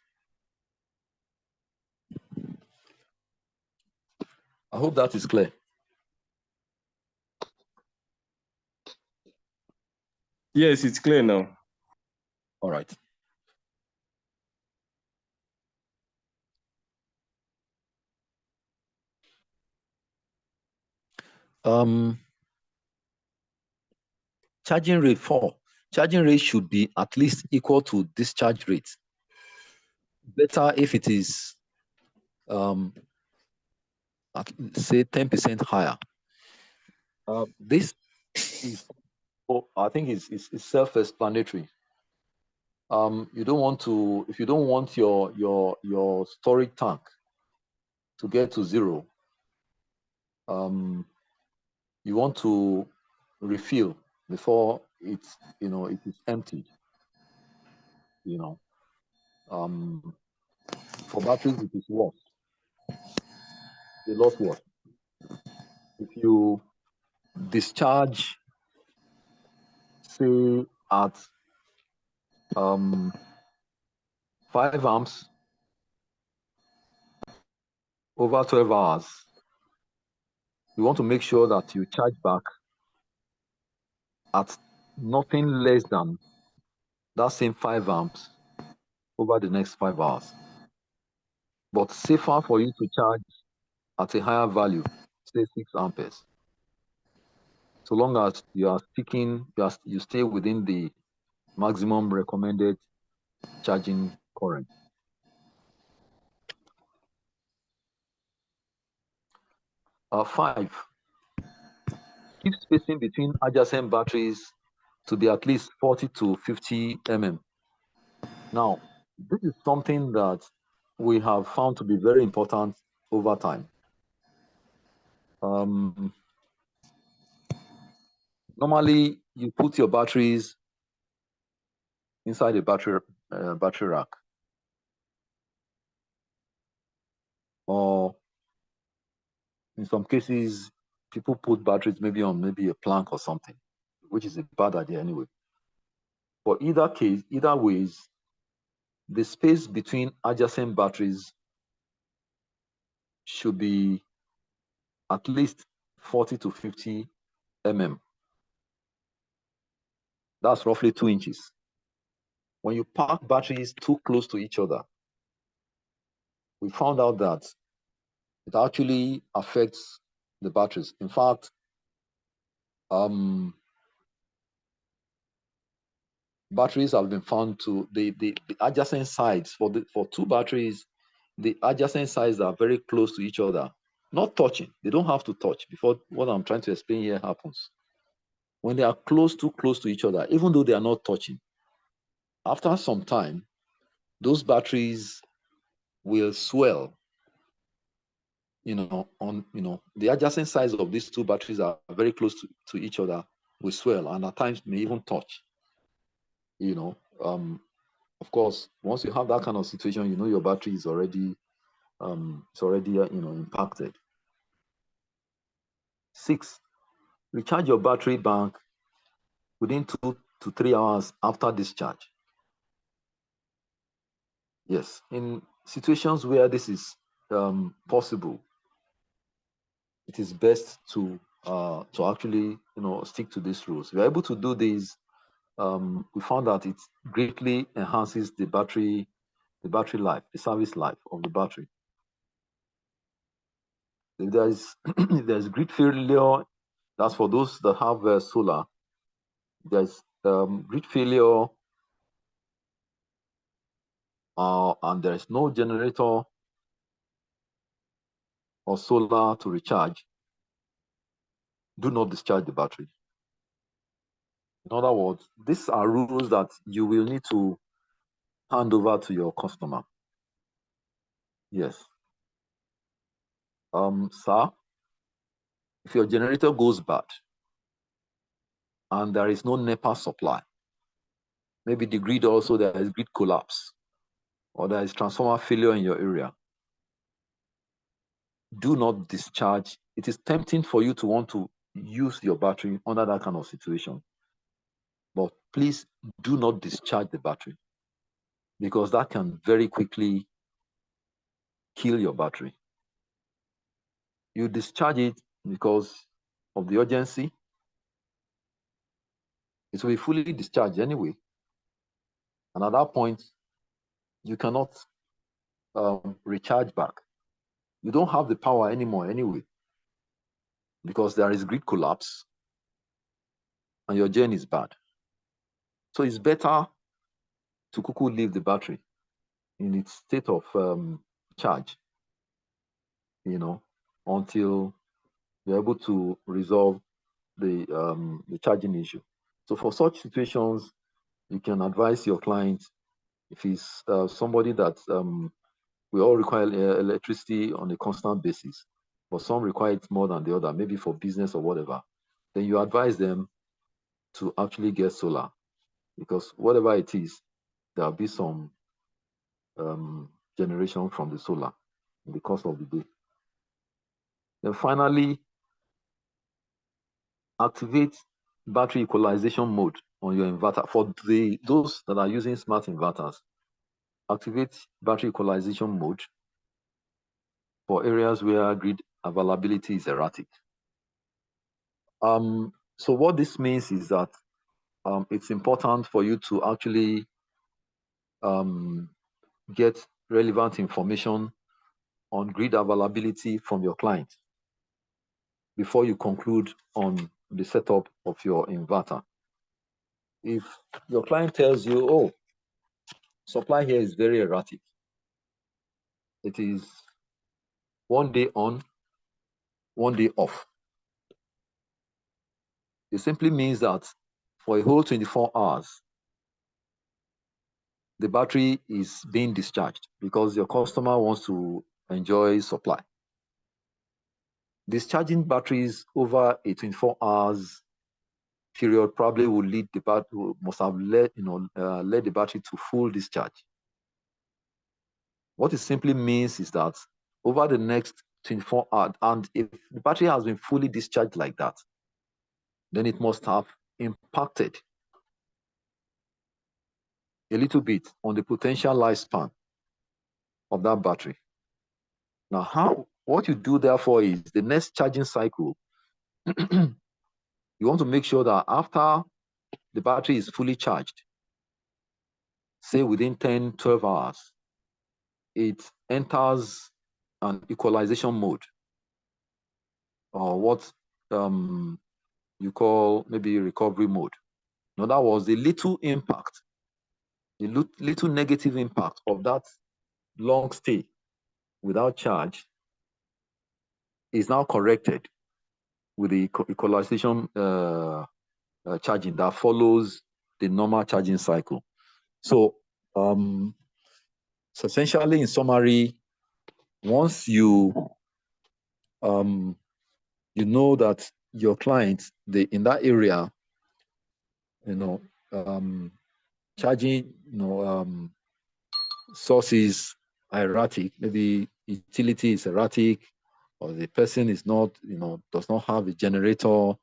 I hope that is clear. Yes, it's clear now. All right. Charging rate 4. Charging rate should be at least equal to discharge rate. Better if it is, at, say, 10% higher. This is, I think, is self-explanatory. You don't want to, if you don't want your storage tank to get to 0, you want to refill before it is emptied. For batteries, it is worse. A lot worse. If you discharge, say, at 5 amps over 12 hours, you want to make sure that you charge back at nothing less than that same 5 amps over the next 5 hours. But safer for you to charge at a higher value, say 6 amperes. So long as you are sticking, you stay within the maximum recommended charging current. 5, keep spacing between adjacent batteries to be at least 40 to 50 mm. Now, this is something that we have found to be very important over time. Normally, you put your batteries inside a battery rack, or in some cases, people put batteries maybe on a plank or something, which is a bad idea anyway. For either case, either ways, the space between adjacent batteries should be at least 40 to 50 mm. That's roughly 2 inches. When you park batteries too close to each other, we found out that it actually affects the batteries. In fact, batteries have been found to, the adjacent sides for 2 batteries, the adjacent sides are very close to each other, not touching. They don't have to touch before what I'm trying to explain here happens. When they are too close to each other, even though they are not touching, after some time, those batteries will swell the adjacent sides of these two batteries are very close to each other, will swell and at times may even touch. Of course, once you have that kind of situation, your battery is already impacted. 6, recharge your battery bank within 2 to 3 hours after discharge. Yes, in situations where this is possible, it is best to actually stick to these rules. If you're able to do this, we found that it greatly enhances the battery life, the service life of the battery. If there's grid failure, that's for those that have solar. There's grid failure, and there's no generator or solar to recharge. Do not discharge the battery. In other words, these are rules that you will need to hand over to your customer. Yes. Sir, if your generator goes bad and there is no NEPA supply, maybe the grid also, there is grid collapse, or there is transformer failure in your area, do not discharge. It is tempting for you to want to use your battery under that kind of situation, but please do not discharge the battery, because that can very quickly kill your battery. You discharge it because of the urgency. It will be fully discharged anyway. And at that point, you cannot recharge back. You don't have the power anymore anyway, because there is grid collapse and your gen is bad. So it's better to quickly leave the battery in its state of charge, until you're able to resolve the charging issue. So for such situations, you can advise your client, if he's somebody that we all require electricity on a constant basis, but some require it more than the other, maybe for business or whatever, then you advise them to actually get solar, because whatever it is, there'll be some generation from the solar in the course of the day. Then finally, activate battery equalization mode on your inverter. For those that are using smart inverters, activate battery equalization mode for areas where grid availability is erratic. So what this means is that it's important for you to actually get relevant information on grid availability from your client before you conclude on the setup of your inverter. If your client tells you, oh, supply here is very erratic, it is one day on, one day off, it simply means that for a whole 24 hours, the battery is being discharged because your customer wants to enjoy supply. Discharging batteries over a 24 hours period probably will lead the battery, must have led the battery to full discharge. What it simply means is that over the next 24 hours, and if the battery has been fully discharged like that, then it must have impacted a little bit on the potential lifespan of that battery. Now, what you do therefore is the next charging cycle, you want to make sure that after the battery is fully charged, say within 10, 12 hours, it enters an equalization mode, or what you call maybe recovery mode. Now, that was the little impact, the little negative impact of that long stay without charge is now corrected with the equalization charging that follows the normal charging cycle. So essentially, in summary, once you you know that your clients, in that area, charging, sources are erratic. Maybe utility is erratic, or the person is not, does not have a generator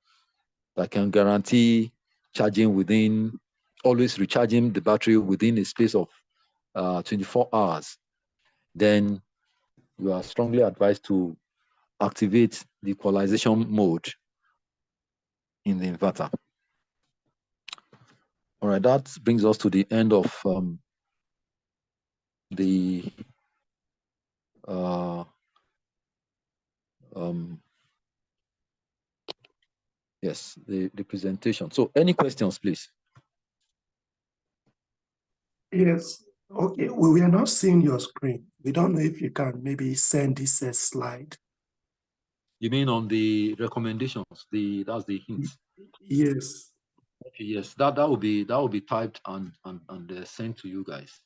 that can guarantee charging always recharging the battery within a space of 24 hours. Then you are strongly advised to activate the equalization mode in the inverter. All right, that brings us to the end of the presentation. So any questions, please? Yes. Okay. Well, we are not seeing your screen. We don't know if you can maybe send this slide. You mean on the recommendations? That's the hint. Yes. Okay. Yes. That will be typed and sent to you guys.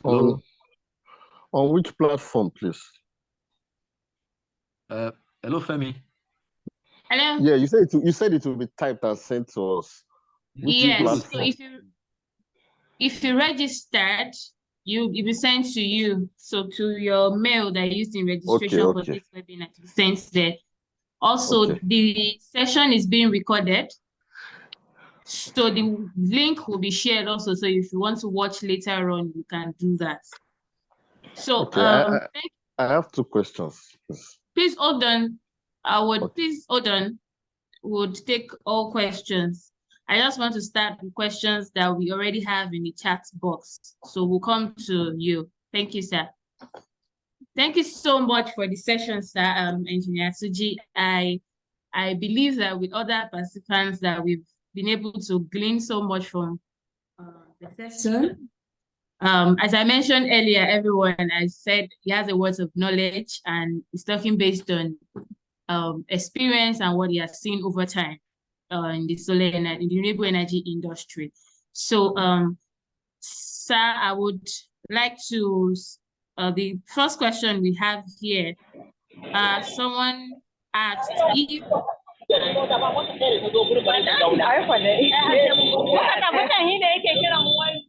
Hello. On which platform, please? Hello, Femi. Hello. Yeah, you said it will be typed and sent to us. Which Yes. platform? So if you registered, it will be sent to you. So to your mail that you used in registration for this webinar to be sent there. Also, the session is being recorded. So the link will be shared also. So if you want to watch later on, you can do that. So I have two questions. Please hold on. Please hold on. Would take all questions. I just want to start with questions that we already have in the chat box. So we'll come to you. Thank you, sir. Thank you so much for the session, sir, Engineer Suji. I believe that with other participants that we've been able to glean so much from the session. As I mentioned earlier, everyone, I said he has a wealth of knowledge and he's talking based on experience and what he has seen over time in the solar and in the renewable energy industry. So, sir, I would like to, the first question we have here, someone asked if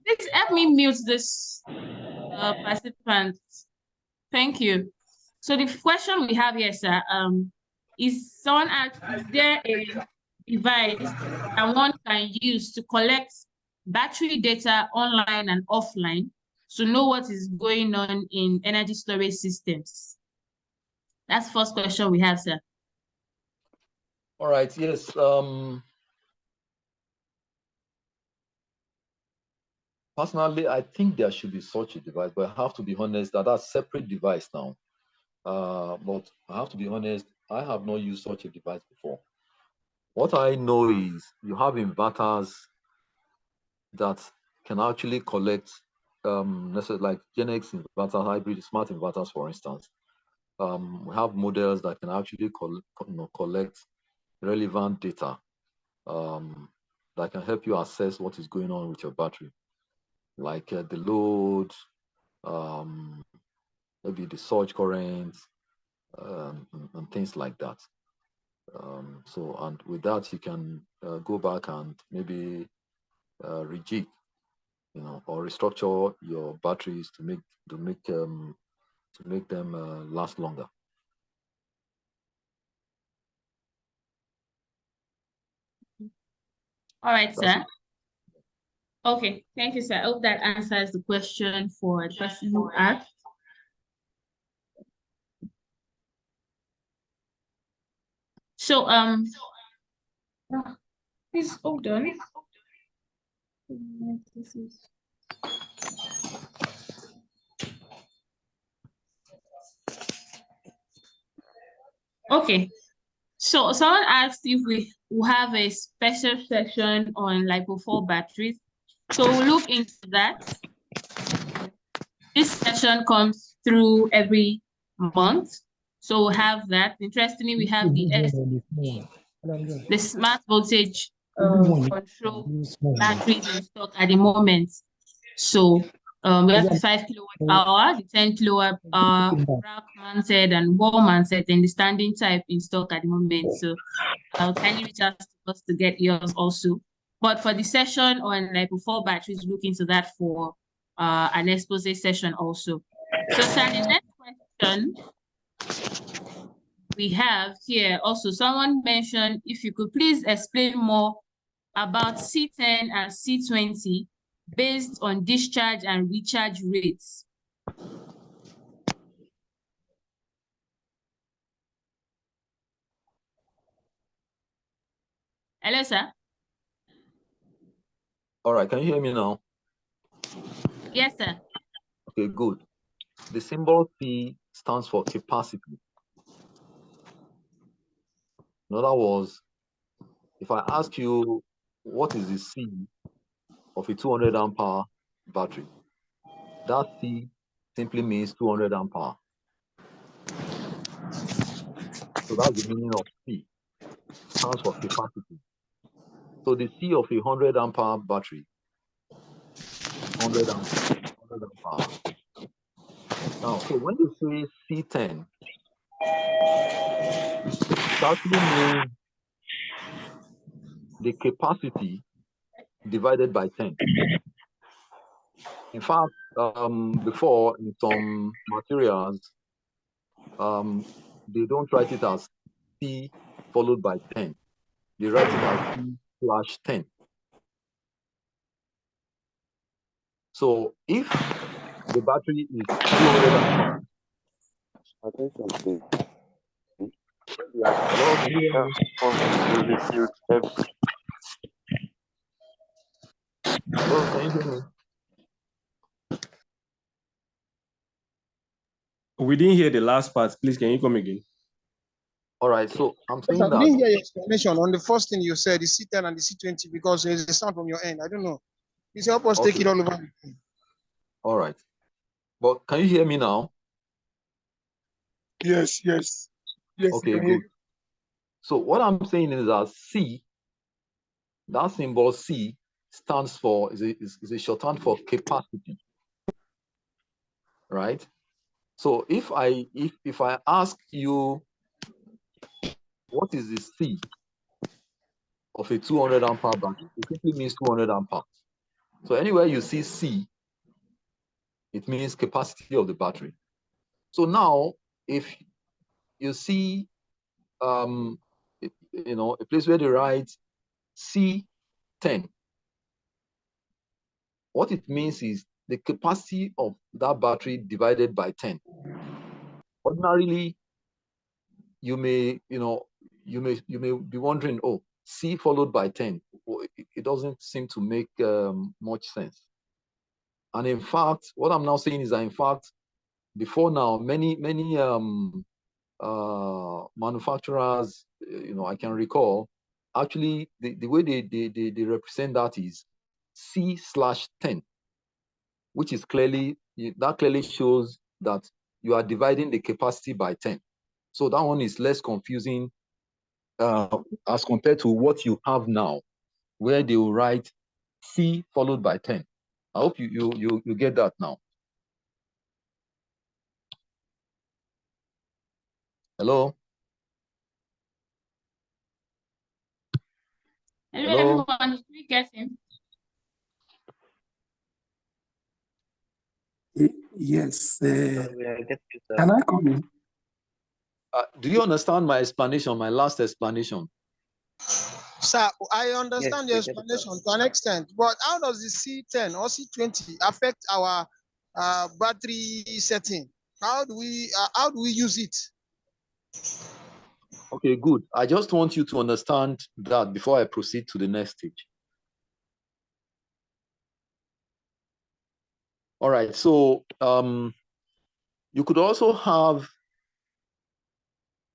please help me mute this participant. Thank you. So the question we have here, sir, is someone asked, is there a device that one can use to collect battery data online and offline to know what is going on in energy storage systems? That's the first question we have, sir. All right, yes. Personally, I think there should be such a device, but I have to be honest that that's a separate device now. But I have to be honest, I have not used such a device before. What I know is you have inverters that can actually collect, like GenX inverter, hybrid smart inverters, for instance. We have models that can actually collect relevant data that can help you assess what is going on with your battery, like the load, maybe the surge current, and things like that. And with that, you can go back and maybe rejig, or restructure your batteries to make them last longer. All right, sir. Okay, thank you, sir. I hope that answers the question for the person who asked. So, please hold on. Okay, so someone asked if we will have a special session on LiPo4 batteries. So we'll look into that. This session comes through every month. So we'll have that. Interestingly, we have the smart voltage control batteries in stock at the moment. So We have the 5 kilowatt hour, the 10 kilowatt hour, rack mounted and wall mounted, and the standing type in stock at the moment. So I'll kindly reach out to us to get yours also. But for the session on like before batteries, look into that for an expose session also. So sir, the next question we have here also, someone mentioned if you could please explain more about C10 and C20 based on discharge and recharge rates. Hello, sir. All right, can you hear me now? Yes, sir. Okay, good. The symbol C stands for capacity. In other words, if I ask you what is the C of a 200 ampere battery, that C simply means 200 ampere. So that's the meaning of C. Stands for capacity. So the C of a 100 ampere battery, 100 ampere. Now, so when you say C10, it actually means the capacity divided by 10. In fact, before in some materials, they don't write it as C followed by 10. They write it as C/10. So if the battery is 200 amperes, Attention, please. hello, can you hear me? Hello, can you hear me? We didn't hear the last part. Please, can you come again? All right, so I'm saying I that. didn't hear your explanation on the first thing you said, the C10 and the C20, because there's a sound from your end. I don't know. Please help us take it all over. All right. But can you hear me now? Yes, yes. Yes, Okay, good. So what I'm saying is that C, that symbol C stands for, is a shorthand for capacity, right? So if I ask you what is the C of a 200 ampere battery, it simply means 200 amperes. So anywhere you see C, it means capacity of the battery. So now, if you see, a place where they write C10, what it means is the capacity of that battery divided by 10. Ordinarily, you may be wondering, oh, C followed by 10. It doesn't seem to make much sense. And in fact, what I'm now saying is that in fact, before now, many manufacturers, I can recall, actually the way they represent that is C/10, which is clearly shows that you are dividing the capacity by 10. So that one is less confusing as compared to what you have now, where they will write C followed by 10. I hope you get that now. Hello? Hello, everyone. Did you get him? Yes. Can I come in? Do you understand my explanation, my last explanation? Sir, I understand your explanation to an extent, but how does the C10 or C20 affect our battery setting? How do we use it? Okay, good. I just want you to understand that before I proceed to the next stage. All right, so you could also have,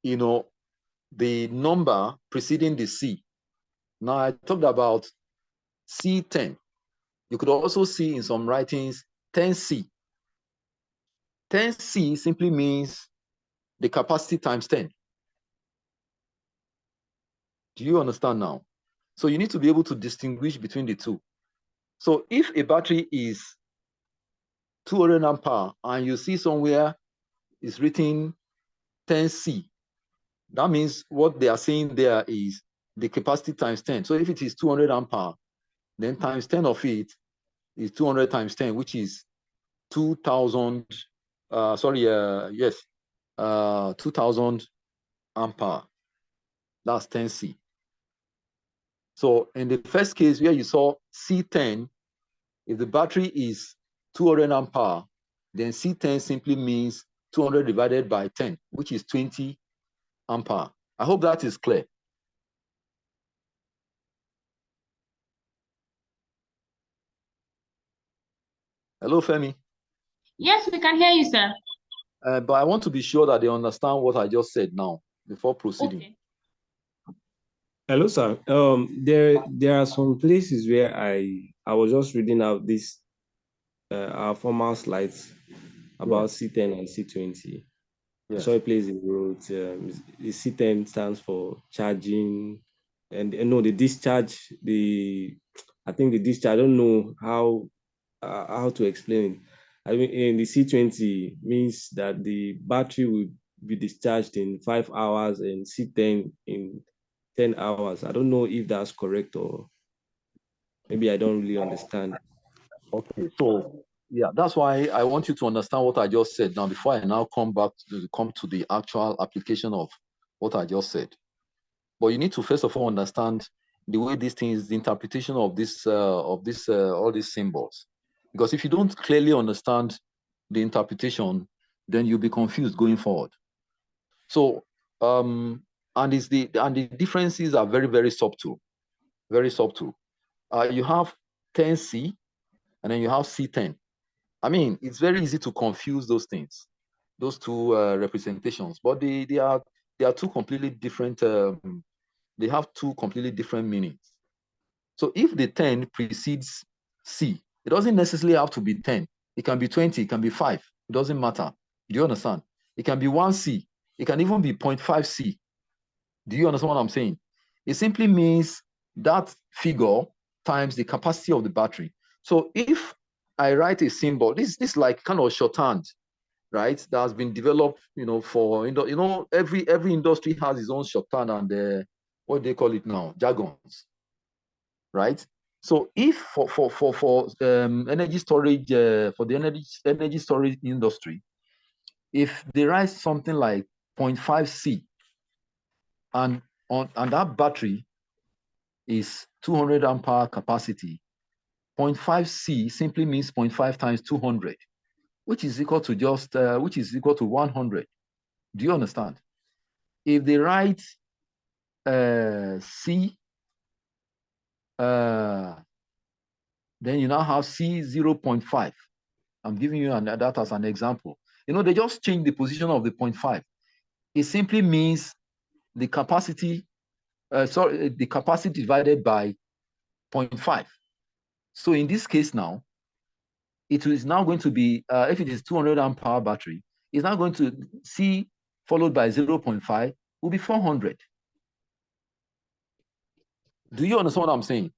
the number preceding the C. Now I talked about C10. You could also see in some writings 10C. 10C simply means the capacity times 10. Do you understand now? So you need to be able to distinguish between the two. So if a battery is 200 ampere, and you see somewhere it's written 10C. That means what they are saying there is the capacity times 10. So if it is 200 ampere, then times 10 of it is 200 times 10, which is 2000, 2000 ampere. That's 10C. So in the first case where you saw C10, if the battery is 200 ampere, then C10 simply means 200 divided by 10, which is 20 ampere. I hope that is clear. Hello, Femi. Yes, we can hear you, sir. But I want to be sure that they understand what I just said now before proceeding. Okay. Hello, sir. There are some places where I was just reading out this our former slides about C10 and C20. Yes. I saw a place it wrote the C10 stands for charging, and no, the discharge. I think the discharge. I don't know how to explain it. I mean, in the C20 means that the battery will be discharged in 5 hours and C10 in 10 hours. I don't know if that's correct, or maybe I don't really understand. Okay, so yeah, that's why I want you to understand what I just said now before I now come to the actual application of what I just said. But you need to first of all understand the way this thing is, the interpretation of all these symbols. Because if you don't clearly understand the interpretation, then you'll be confused going forward. So and the differences are very, very subtle, very subtle. You have 10C and then you have C10. I mean, it's very easy to confuse those things, those two representations, but they are two completely different. They have two completely different meanings. So if the 10 precedes C, it doesn't necessarily have to be 10. It can be 20, it can be 5. It doesn't matter. Do you understand? It can be 1C. It can even be 0.5C. Do you understand what I'm saying? It simply means that figure times the capacity of the battery. So if I write a symbol, this like kind of shorthand, right? That has been developed, for every industry has its own shorthand and what they call it now, jargons, right? So if for energy storage for the energy storage industry, if they write something like 0.5C and that battery is 200 ampere capacity, 0.5C simply means 0.5 times 200, which is equal to 100. Do you understand? If they write C, then you now have C 0.5. I'm giving you that as an example. They just change the position of the 0.5. It simply means the capacity, the capacity divided by 0.5. So in this case now, it is now going to be, if it is 200 ampere battery, it's now going to C followed by 0.5 will be 400. Do you understand what I'm saying?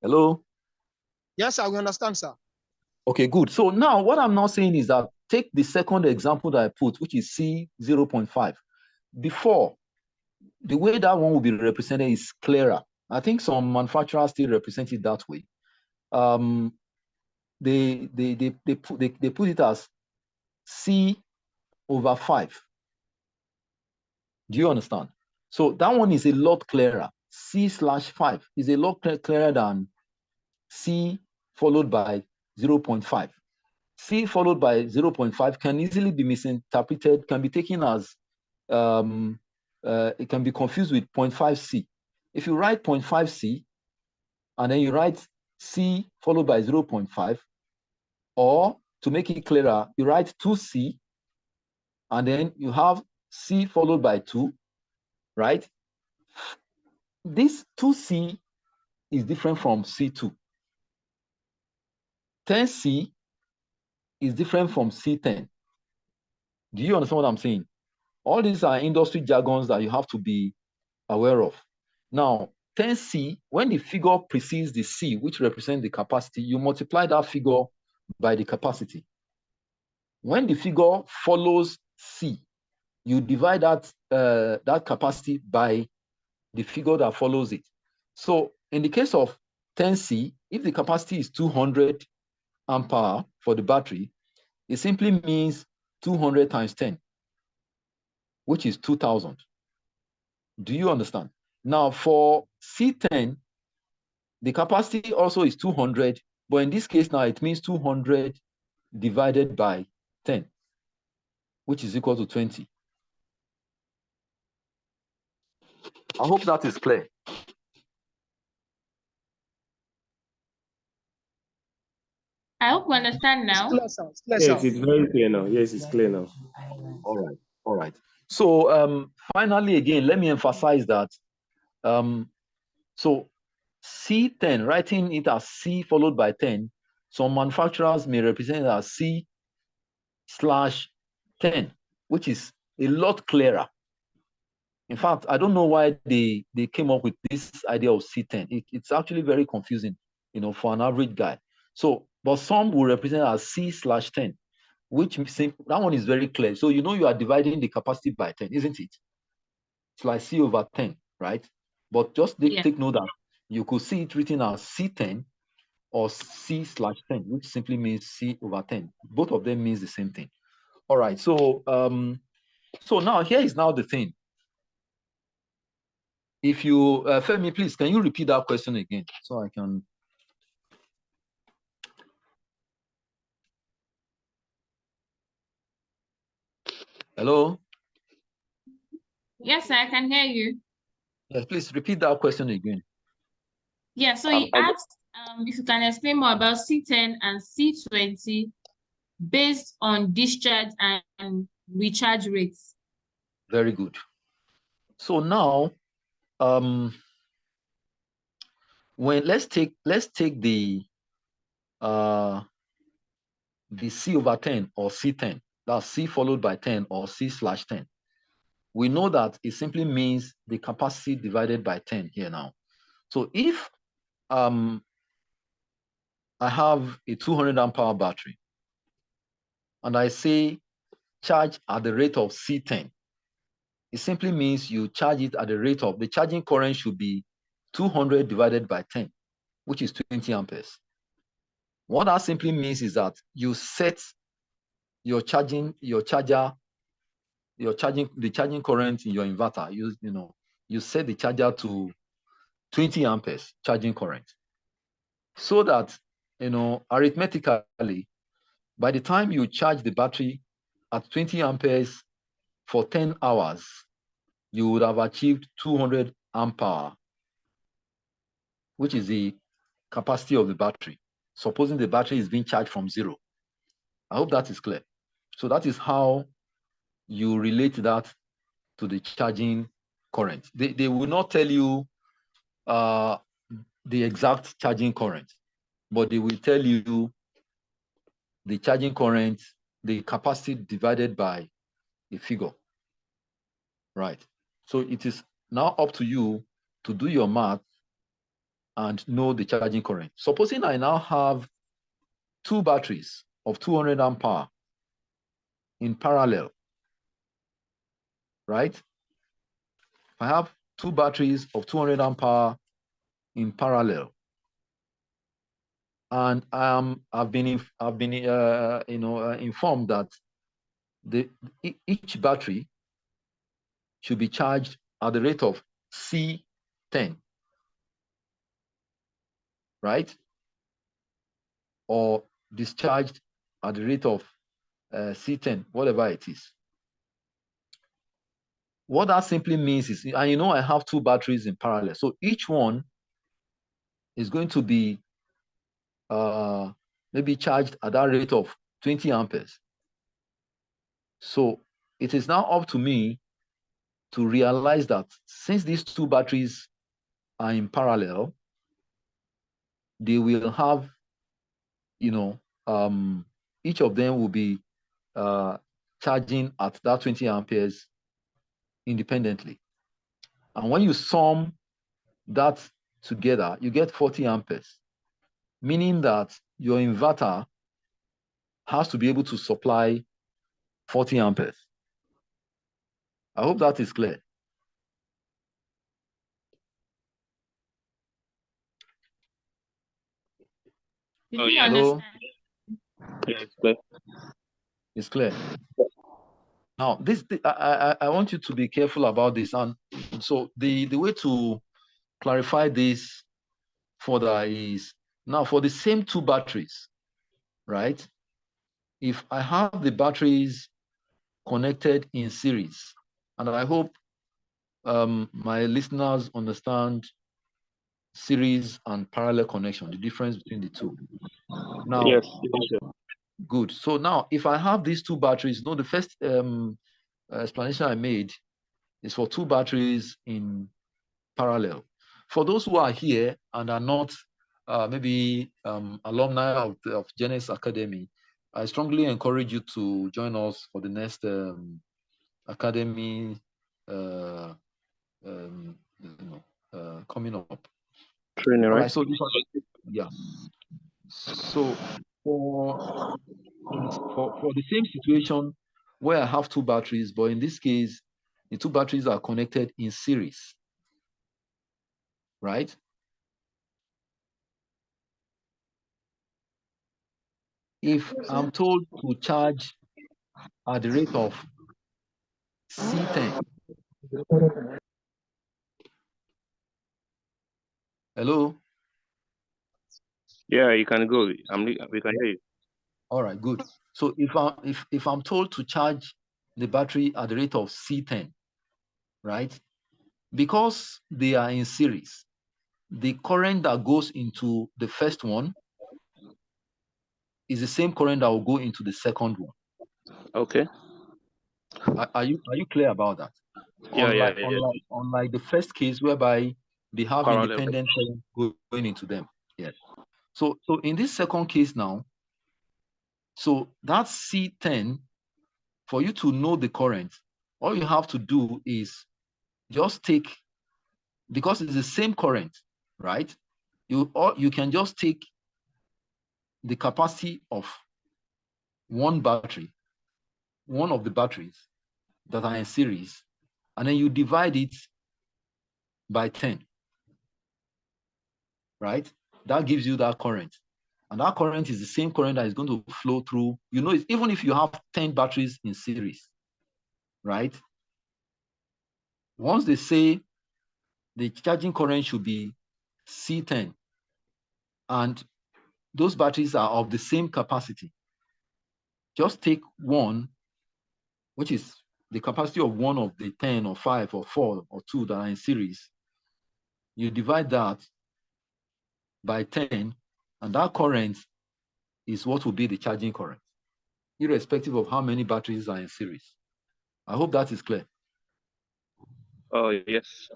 Hello? Yes, I will understand, sir. Okay, good. So now what I'm now saying is that take the second example that I put, which is C 0.5. Before, the way that one will be represented is clearer. I think some manufacturers still represent it that way. They put it as C over 5. Do you understand? So that one is a lot clearer. C/5 is a lot clearer than C followed by 0.5. C followed by 0.5 can easily be misinterpreted, can be taken as, it can be confused with 0.5C. If you write 0.5C and then you write C followed by 0.5, or to make it clearer, you write 2C and then you have C followed by 2, right? This 2C is different from C2. 10C is different from C10. Do you understand what I'm saying? All these are industry jargons that you have to be aware of. Now, 10C, when the figure precedes the C, which represents the capacity, you multiply that figure by the capacity. When the figure follows C, you divide that capacity by the figure that follows it. So in the case of 10C, if the capacity is 200 ampere for the battery, it simply means 200 times 10, which is 2000. Do you understand? Now for C10, the capacity also is 200, but in this case now it means 200 divided by 10, which is equal to 20. I hope that is clear. I hope you understand now. It's clear, sir. Yes, it's very clear now. Yes, it's clear now. All right. So finally, again, let me emphasize that. So C10, writing it as C followed by 10, some manufacturers may represent it as C/10, which is a lot clearer. In fact, I don't know why they came up with this idea of C10. It's actually very confusing, for an average guy. So, but some will represent as C/10, which that one is very clear. So you are dividing the capacity by 10, isn't it? It's like C over 10, right? But just take note that you could see it written as C10 or C/10, which simply means C over 10. Both of them means the same thing. All right. So now here is now the thing. If you, Femi, please, can you repeat that question again so I can? Hello? Yes, I can hear you. Yes, please repeat that question again. Yeah, so he asked if you can explain more about C10 and C20 based on discharge and recharge rates. Very good. So now, let's take the C over 10 or C10. That's C followed by 10 or C/10. We know that it simply means the capacity divided by 10 here now. So if I have a 200 ampere battery and I say charge at the rate of C10, it simply means you charge it at the rate of, the charging current should be 200 divided by 10, which is 20 amperes. What that simply means is that you set the charging current in your inverter. You set the charger to 20 amperes charging current, so that arithmetically, by the time you charge the battery at 20 amperes for 10 hours, you would have achieved 200 ampere, which is the capacity of the battery, supposing the battery is being charged from 0. I hope that is clear. So that is how you relate that to the charging current. They will not tell you the exact charging current, but they will tell you the charging current, the capacity divided by a figure, right? So it is now up to you to do your math and know the charging current. Supposing I now have 2 batteries of 200 ampere in parallel, right? I have 2 batteries of 200 ampere in parallel, and I've been informed that each battery should be charged at the rate of C10, right? Or discharged at the rate of C10, whatever it is. What that simply means is, and I have 2 batteries in parallel, so each one is going to be maybe charged at that rate of 20 amperes. So it is now up to me to realize that since these 2 batteries are in parallel, they will have, each of them will be charging at that 20 amperes independently. And when you sum that together, you get 40 amperes, meaning that your inverter has to be able to supply 40 amperes. I hope that is clear. Did you understand? Hello? Yeah, it's clear. It's clear. Now, I want you to be careful about this. And so the way to clarify this further is, now for the same two batteries, right? If I have the batteries connected in series, and I hope my listeners understand series and parallel connection, the difference between the two. Now, Yes. good. So now, if I have these two batteries, the first explanation I made is for two batteries in parallel. For those who are here and are not maybe alumni of GenX Academy, I strongly encourage you to join us for the next academy coming up. Training, right? All right. So yeah. So for the same situation where I have two batteries, but in this case, the two batteries are connected in series, right? If I'm told to charge at the rate of C10, hello? Yeah, you can go. We can hear you. All right, good. So if I'm told to charge the battery at the rate of C10, right? Because they are in series, the current that goes into the first one is the same current that will go into the second one. Okay. Are you clear about that? Yeah. Unlike the first case whereby they have Parallel. independent current going into them. Yes. So in this second case now, so that's C10. For you to know the current, all you have to do is just take, because it's the same current, right? You can just take the capacity of one battery, one of the batteries that are in series, and then you divide it by 10, right? That gives you that current. And that current is the same current that is going to flow through, even if you have 10 batteries in series, right? Once they say the charging current should be C10, and those batteries are of the same capacity, just take one, which is the capacity of one of the 10 or 5 or 4 or 2 that are in series. You divide that by 10, and that current is what will be the charging current, irrespective of how many batteries are in series. I hope that is clear. Oh, yes.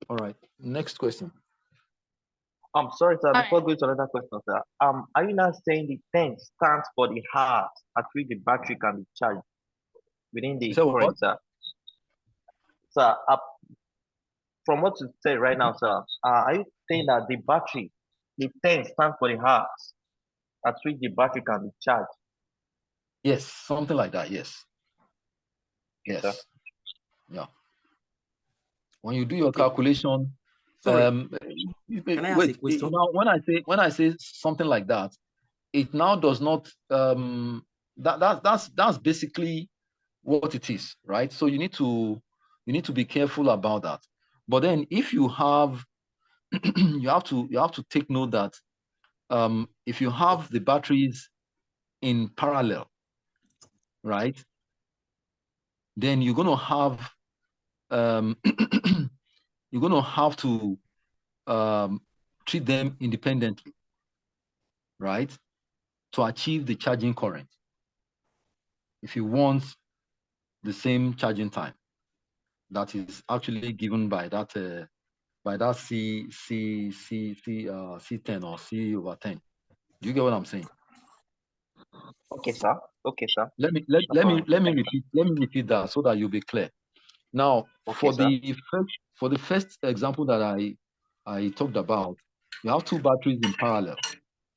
All right, next question. I'm sorry, sir. Before going to another question, sir. Are you now saying the 10 stands for the hours at which the battery can be charged within the current, sir? Sir, from what you said right now, sir, are you saying that the battery, the 10 stands for the hours at which the battery can be charged? Yes, something like that. Yes. Yes. Sir. Yeah. When you do your calculation, Can I ask a question? When I say something like that, it now does not that's basically what it is, right? So you need to be careful about that. But then if you have you have to take note that if you have the batteries in parallel, right, then you're going to have you're going to have to treat them independently, right, to achieve the charging current if you want the same charging time that is actually given by that C10 or C over 10. Do you get what I'm saying? Okay, sir. Okay, sir. Let me repeat that so that you'll be clear. Now, Okay, for the first example that I talked about, you have two batteries in parallel,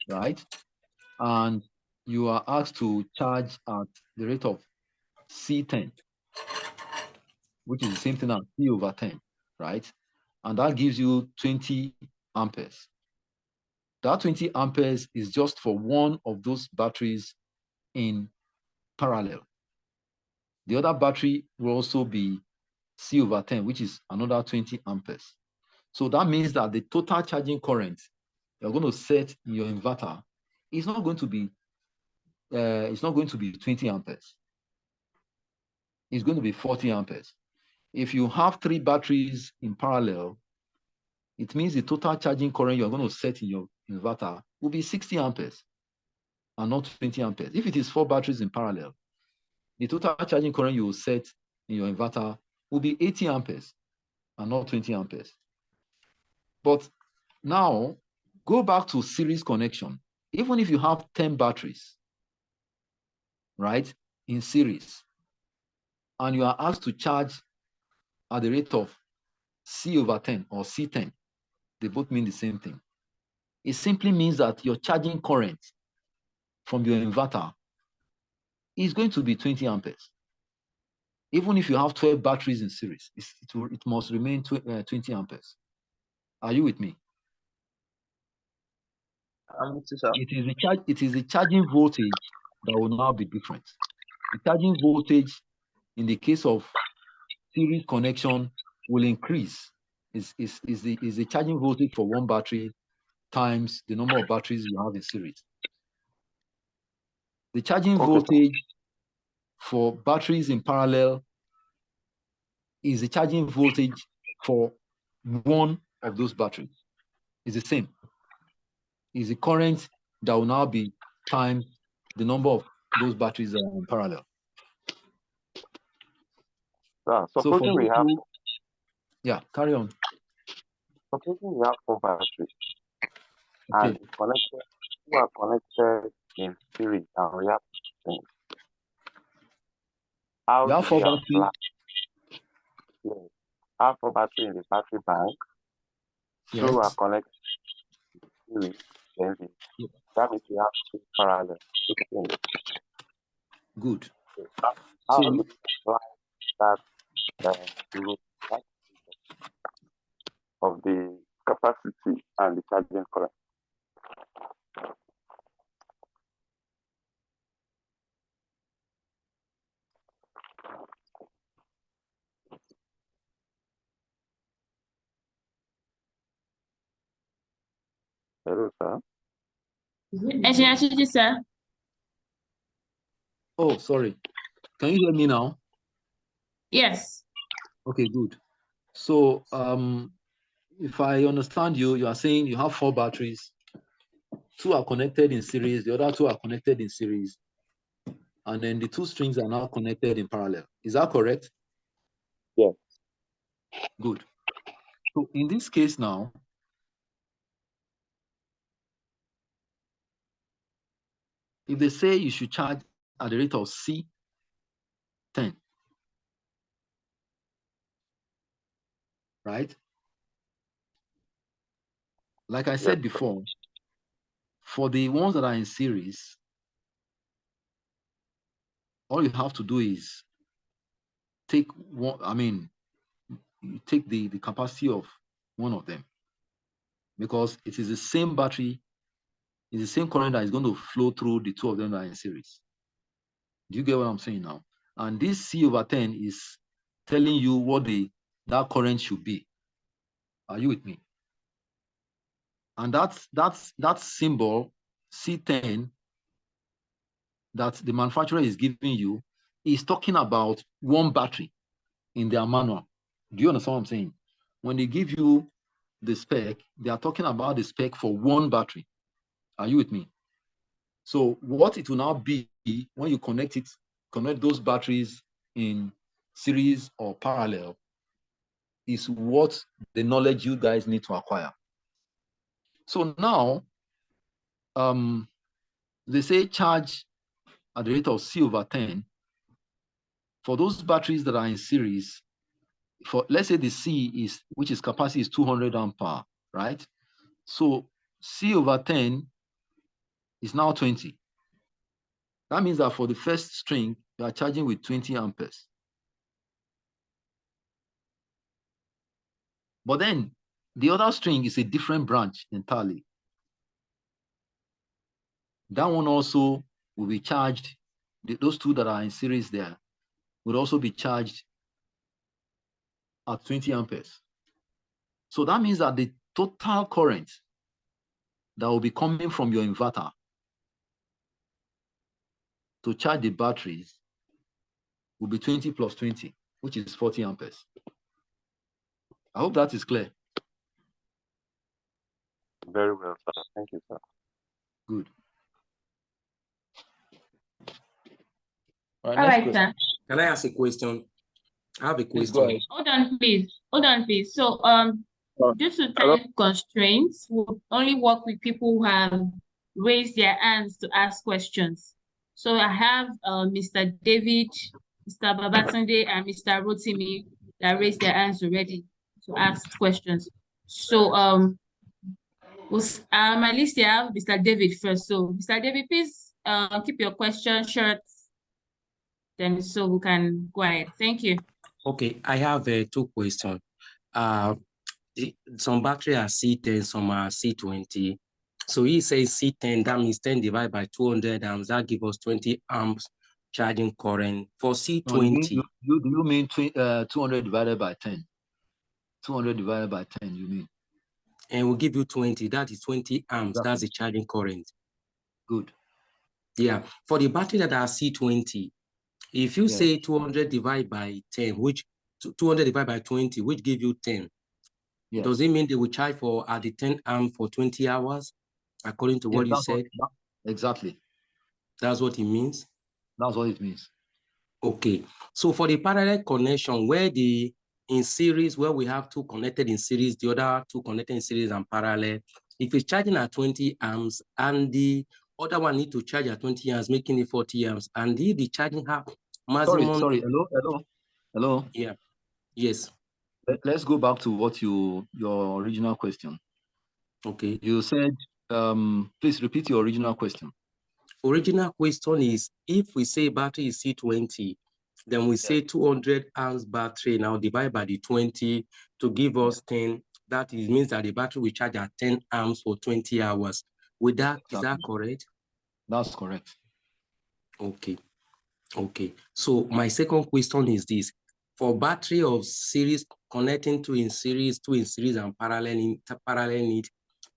right? And you are asked to charge at the rate of C10, which is the same thing as C over 10, right? And that gives you 20 amperes. That 20 amperes is just for one of those batteries in parallel. The other battery will also be C over 10, which is another 20 amperes. So that means that the total charging current you're going to set in your inverter is not going to be 20 amperes. It's going to be 40 amperes. If you have 3 batteries in parallel, it means the total charging current you're going to set in your inverter will be 60 amperes and not 20 amperes. If it is 4 batteries in parallel, the total charging current you will set in your inverter will be 80 amperes and not 20 amperes. But now, go back to series connection. Even if you have 10 batteries, right, in series, and you are asked to charge at the rate of C over 10 or C10, they both mean the same thing. It simply means that your charging current from your inverter is going to be 20 amperes. Even if you have 12 batteries in series, it must remain 20 amperes. Are you with me? I'm with you, sir. It is the charging voltage that will now be different. The charging voltage in the case of series connection will increase. Is the charging voltage for one battery times the number of batteries you have in series. The charging voltage for batteries in parallel is the charging voltage for one of those batteries. It's the same. Is the current that will now be times the number of those batteries that are in parallel. Supposing we have, yeah, carry on. Supposing we have 4 batteries, okay, and we are connected in series, and we have things. How do we apply? Yes, have 4 batteries in the battery bank. Yes. 2 are connected in series. Then that means we have 2 parallel. Good. How do we apply that rule of the capacity and the charging current? Hello, sir. Engineer Chidi, sir. Oh, sorry. Can you hear me now? Yes. Okay, good. So, if I understand you, you are saying you have 4 batteries. 2 are connected in series, the other 2 are connected in series, and then the 2 strings are now connected in parallel. Is that correct? Yes. Good. So in this case now, if they say you should charge at the rate of C10, right? Like I said before, for the ones that are in series, all you have to do is take one, you take the capacity of one of them, because it is the same battery, it's the same current that is going to flow through the 2 of them that are in series. Do you get what I'm saying now? And this C over 10 is telling you what that current should be. Are you with me? And that symbol C10 that the manufacturer is giving you is talking about one battery in their manual. Do you understand what I'm saying? When they give you the spec, they are talking about the spec for one battery. Are you with me? So what it will now be when you connect those batteries in series or parallel is what the knowledge you guys need to acquire. So now, they say charge at the rate of C over 10 for those batteries that are in series for, let's say the C is, which is capacity is 200 ampere, right? So C over 10 is now 20. That means that for the first string, you are charging with 20 amperes. But then the other string is a different branch entirely. That one also will be charged. Those two that are in series there will also be charged at 20 amperes. So that means that the total current that will be coming from your inverter to charge the batteries will be 20 plus 20, which is 40 amperes. I hope that is clear. Very well, sir. Thank you, sir. Good. All right, sir. Can I ask a question? I have a Please go question. ahead. Hold on, please. Hold on, please. So, due to Hello? time constraints, we'll only work with people who have raised their hands to ask questions. So I have Mr. David, Mr. Babatunde, and Mr. Rotimi that raised their hands already to ask questions. So my list here, I have Mr. David first. So Mr. David, please keep your question short, then so we can go ahead. Thank you. Okay, I have two questions. Some battery are C10, some are C20. So he says C10, that means 10 divided by 200 amps, that gives us 20 amps charging current. For C20. No, do you mean 200 divided by 10? 200 divided by 10, you mean? And we'll give you 20, that is 20 amps, Exactly. that's the charging current. Good. Yeah, for the battery that are C20, if you say 200 divided by 10, which 200 divided by 20, which give you 10, does it mean they will charge for at the 10 amp for 20 hours, according to what you said? Exactly. That's what it means? That's what it means. Okay. So for the parallel connection, where in series, where we have two connected in series, the other two connected in series and parallel, if it's charging at 20 amps and the other one need to charge at 20 amps, making it 40 amps, and if the charging have maximum... Sorry, hello? Yeah, yes. Let's go back to what your original question. Okay. You said, please repeat your original question. Original question is, if we say battery is C20, then we say 200 amps battery now divide by the 20 to give us 10. That means that the battery will charge at 10 amps for 20 hours. With that, exactly. Is that correct? That's correct. Okay. Okay. So my second question is this. For battery of series connecting two in series and parallel need,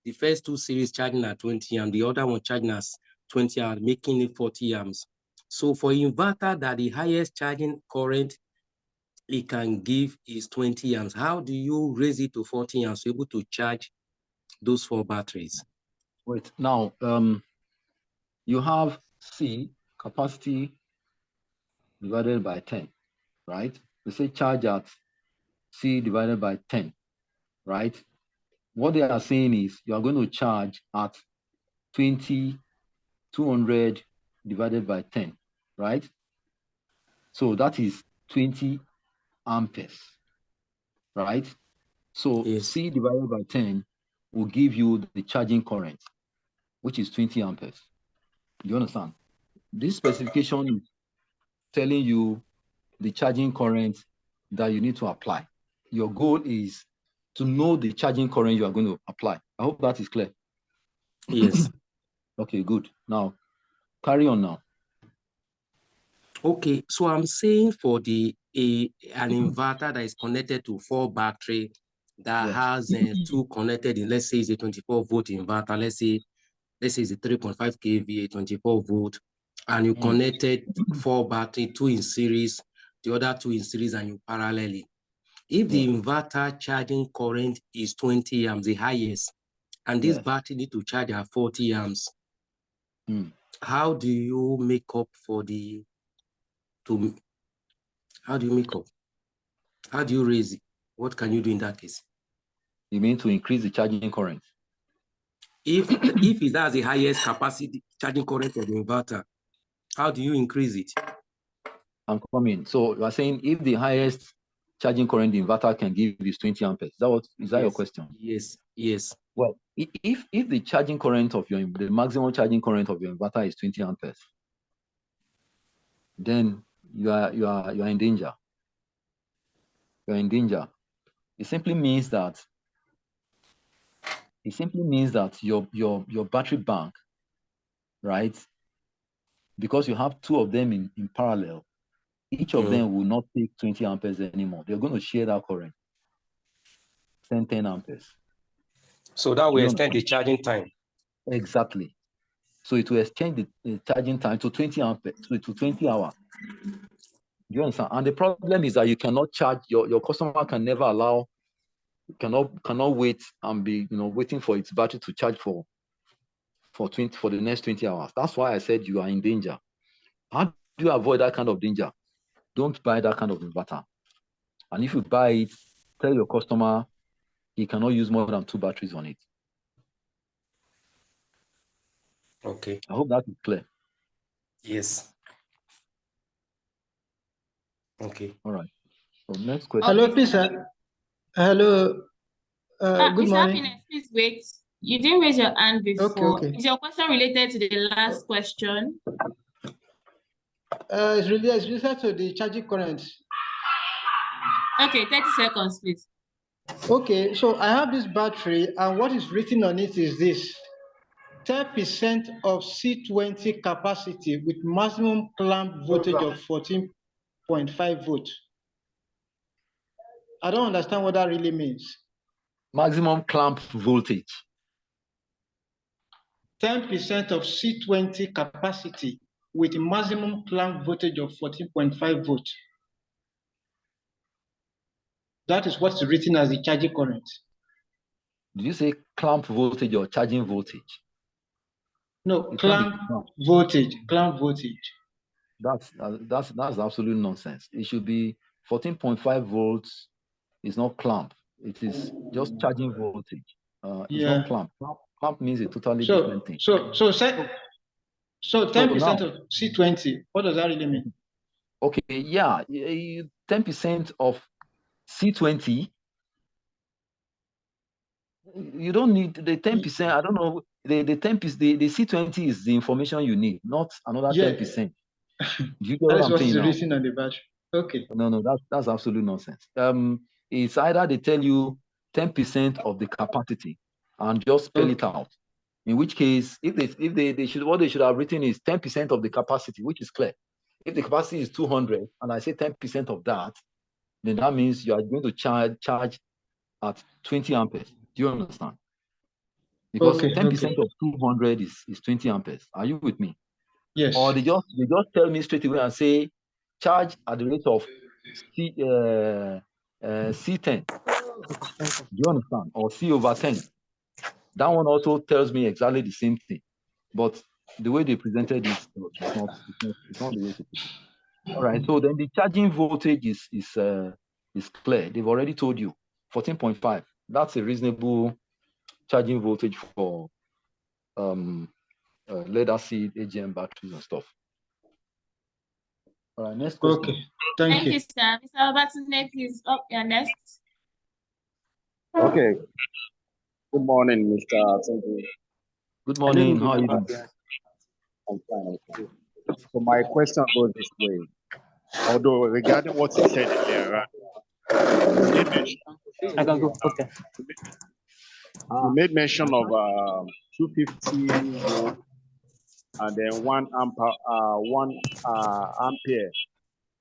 the first two series charging at 20 amps, the other one charging at 20 amps, making it 40 amps. So for inverter that the highest charging current it can give is 20 amps, how do you raise it to 40 amps to be able to charge those four batteries? Wait, now you have C, capacity divided by 10, right? We say charge at C divided by 10, right? What they are saying is you are going to charge at 200 divided by 10, right? So that is 20 amperes, right? So C divided by 10 will give you the charging current, which is 20 amperes. Do you understand? This specification is telling you the charging current that you need to apply. Your goal is to know the charging current you are going to apply. I hope that is clear. Yes. Okay, good. Now, carry on now. Okay, so I'm saying for an inverter that is connected to 4 battery that has two connected in, let's say it's a 24-volt inverter, let's say it's a 3.5 kVA, 24-volt, and you connected 4 battery, 2 in series, the other 2 in series, and you parallel it. If the inverter charging current is 20 amps, the highest, and this battery need to charge at 40 amps, how do you make up for the... How do you make up? How do you raise it? What can you do in that case? You mean to increase the charging current? If it has the highest capacity charging current of the inverter, how do you increase it? I'm coming. So you are saying if the highest charging current the inverter can give is 20 amperes. Is that your question? Yes, yes. Well, if the charging current of the maximum charging current of your inverter is 20 amperes, then you are in danger. You're in danger. It simply means that your battery bank, right? Because you have two of them in parallel, each of them will not take 20 amperes anymore. They're going to share that current, 10 amperes. So that will extend the charging time. Exactly. So it will extend the charging time to 20 amperes, to 20 hours. Do you understand? And the problem is that you cannot charge, your customer can never allow, cannot wait and be waiting for its battery to charge for the next 20 hours. That's why I said you are in danger. How do you avoid that kind of danger? Don't buy that kind of inverter. And if you buy it, tell your customer he cannot use more than 2 batteries on it. Okay. I hope that is clear. Yes. Okay. All right. So next question. Hello, please, sir. Hello. Good Mr. morning. Happiness, please wait. You didn't raise your hand before. Okay. Is your question related to the last question? It's related to the charging current. Okay, 30 seconds, please. Okay, so I have this battery, and what is written on it is this: 10% of C20 capacity with maximum clamp voltage of 14.5 volts. I don't understand what that really means. Maximum clamp voltage. 10% of C20 capacity with maximum clamp voltage of 14.5 volts. That is what's written as the charging current. Did you say clamp voltage or charging voltage? No, clamp voltage. Clamp voltage. That's absolute nonsense. It should be 14.5 volts. It's not clamp. It is just charging voltage. It's not clamp. Clamp means a totally different thing. So 10% of C20. What does that really mean? Okay, yeah, 10% of C20. You don't need the 10%. I don't know. The 10%, the C20 is the information you need, not another 10%. Do you get what I'm saying now? That is written on the battery. Okay. No, that's absolute nonsense. It's either they tell you 10% of the capacity and just spell it out. In which case, if they should, what they should have written is 10% of the capacity, which is clear. If the capacity is 200 and I say 10% of that, then that means you are going to charge at 20 amperes. Do you understand? Because 10% of 200 is 20 amperes. Are you with me? Yes. Or they just tell me straight away and say charge at the rate of C10. Do you understand? Or C over 10. That one also tells me exactly the same thing. But the way they presented it is not the way to put it. All right. So then the charging voltage is clear. They've already told you 14.5. That's a reasonable charging voltage for lead acid AGM batteries and stuff. All right, next question. Okay, thank you. Sir. Mr. Albertine, please, you're next. Okay. Good morning, Mr. Atunde. Good morning. How are you doing? I'm fine. So my question goes this way. Although regarding what you said earlier, you made mention of 250 volt and then 1 ampere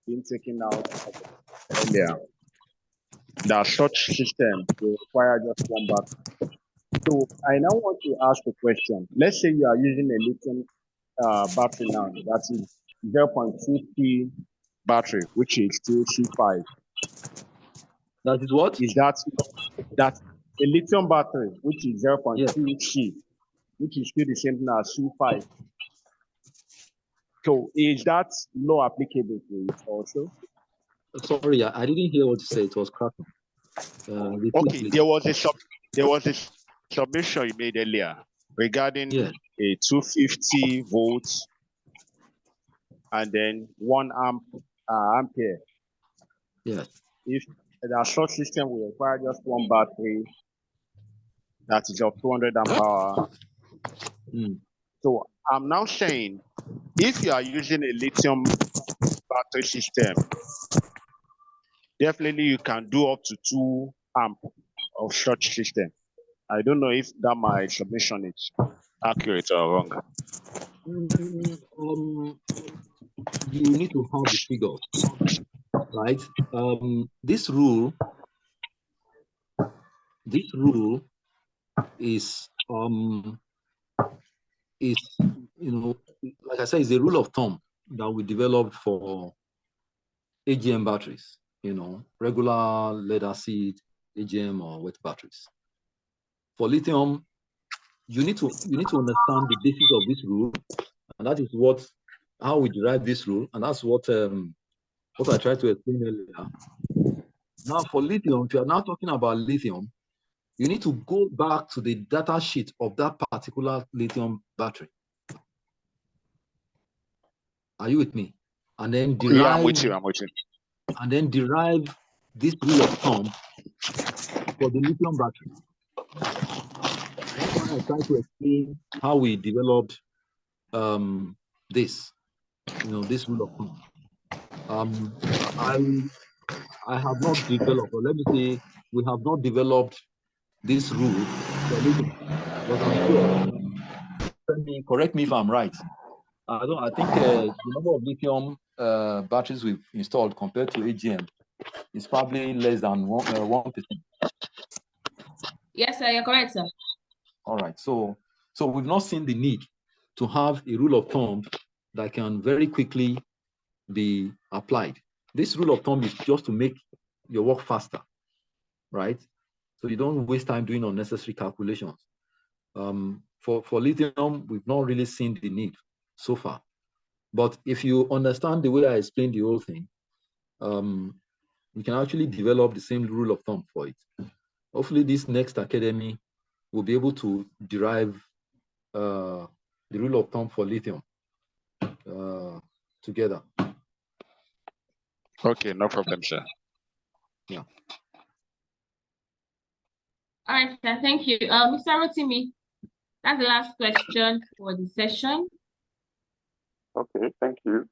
being taken out earlier. That such system will require just 1 battery. So I now want to ask a question. Let's say you are using a lithium battery now, that is 0.2P battery, which is still C5. That is what? Is that a lithium battery, which is 0.2C, which is still the same thing as C5. So is that law applicable to it also? Sorry, I didn't hear what you said. It was cracking. Okay, there was a submission you made earlier regarding a 250 volts and then 1 ampere. Yes. the such system will require just one battery that is of 200 amp hour. So I'm now saying, if you are using a lithium battery system, definitely you can do up to 2 amp of such system. I don't know if that my submission is accurate or wrong. You need to have the figures, right? This rule is like I said, is a rule of thumb that we developed for AGM batteries, regular lead acid, AGM or wet batteries. For lithium, you need to understand the basis of this rule, and that is how we derive this rule, and that's what I tried to explain earlier. Now, for lithium, if you are now talking about lithium, you need to go back to the data sheet of that particular lithium battery. Are you with me? And then derive. Yeah, I'm with you. And then derive this rule of thumb for the lithium battery. That's why I try to explain how we developed this rule of thumb. I have not developed, or let me say, we have not developed this rule for lithium. But I'm sure. Correct me if I'm right. I think the number of lithium batteries we've installed compared to AGM is probably less than 1%. Yes, sir, you're correct, sir. All right. So we've not seen the need to have a rule of thumb that can very quickly be applied. This rule of thumb is just to make your work faster, right? So you don't waste time doing unnecessary calculations. For lithium, we've not really seen the need so far. But if you understand the way I explained the whole thing, you can actually develop the same rule of thumb for it. Hopefully this next academy will be able to derive the rule of thumb for lithium together. Okay, no problem, sir. Yeah. All right, sir, thank you. Mr. Rotimi, that's the last question for the session. Okay, thank you.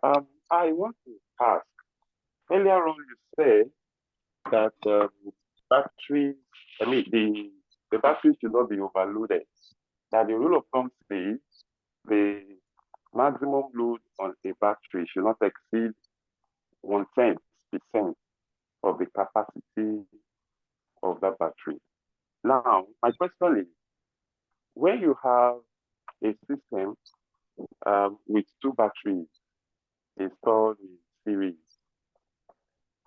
I want to ask, earlier on you said that batteries, the battery should not be overloaded. Now the rule of thumb says the maximum load on a battery should not exceed 1/10% of the capacity of that battery. Now, my question is, when you have a system with 2 batteries installed in series,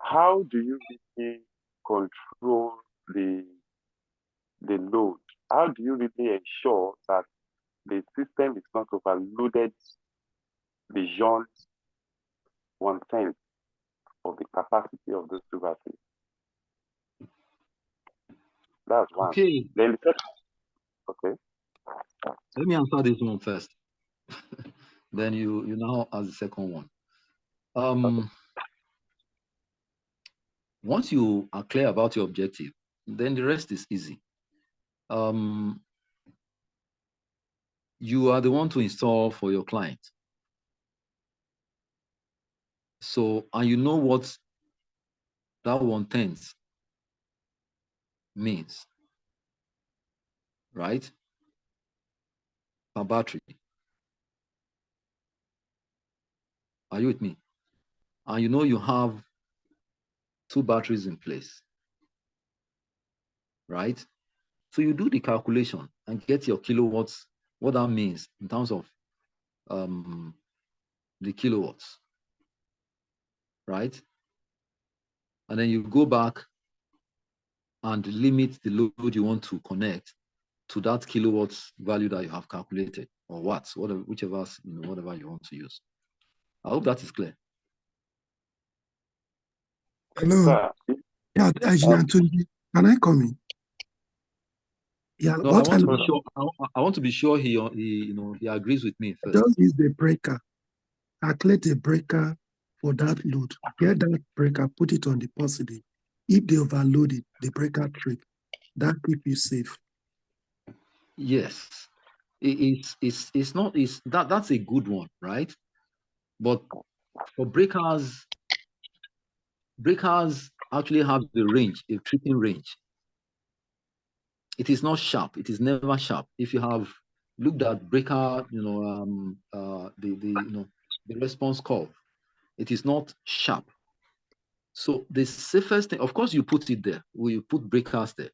how do you really control the load? How do you really ensure that the system is not overloaded beyond 1/10 of the capacity of those 2 batteries? That's one. Okay. Then the second, okay. Let me answer this one first. Then you now ask the second one. Once you are clear about your objective, then the rest is easy. You are the one to install for your client. So, and you know what that 1/10 means, right? Per battery. Are you with me? And you know you have 2 batteries in place, right? So you do the calculation and get your kilowatts, what that means in terms of the kilowatts, right? And then you go back and limit the load you want to connect to that kilowatts value that you have calculated, or watts, whatever, whichever, whatever you want to use. I hope that is clear. Hello. Yeah, Engineer Tunji, can I come in? Yeah, no, I want to be sure. I want to be sure he agrees with me first. Just use the breaker. Calculate the breaker for that load. Get that breaker, put it on the positive. if they overload it, the breaker trip, that keep you safe. Yes, it's not that's a good one, right? But for breakers actually have the range, a tripping range. It is not sharp. It is never sharp. If you have looked at breaker, the response curve, it is not sharp. So the safest thing, of course, you put it there. We put breakers there.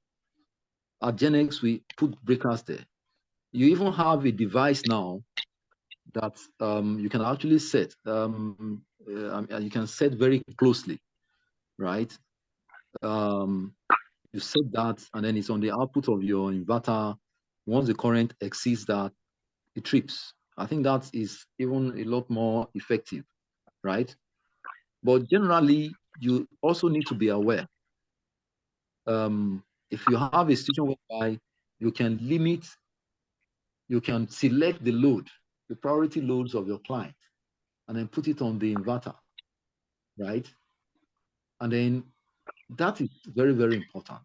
At GenX, we put breakers there. You even have a device now that you can actually set. You can set very closely, right? You set that, and then it's on the output of your inverter. Once the current exceeds that, it trips. I think that is even a lot more effective, right? But generally, you also need to be aware. If you have a situation whereby you can select the load, the priority loads of your client, and then put it on the inverter, right? And then that is very, very important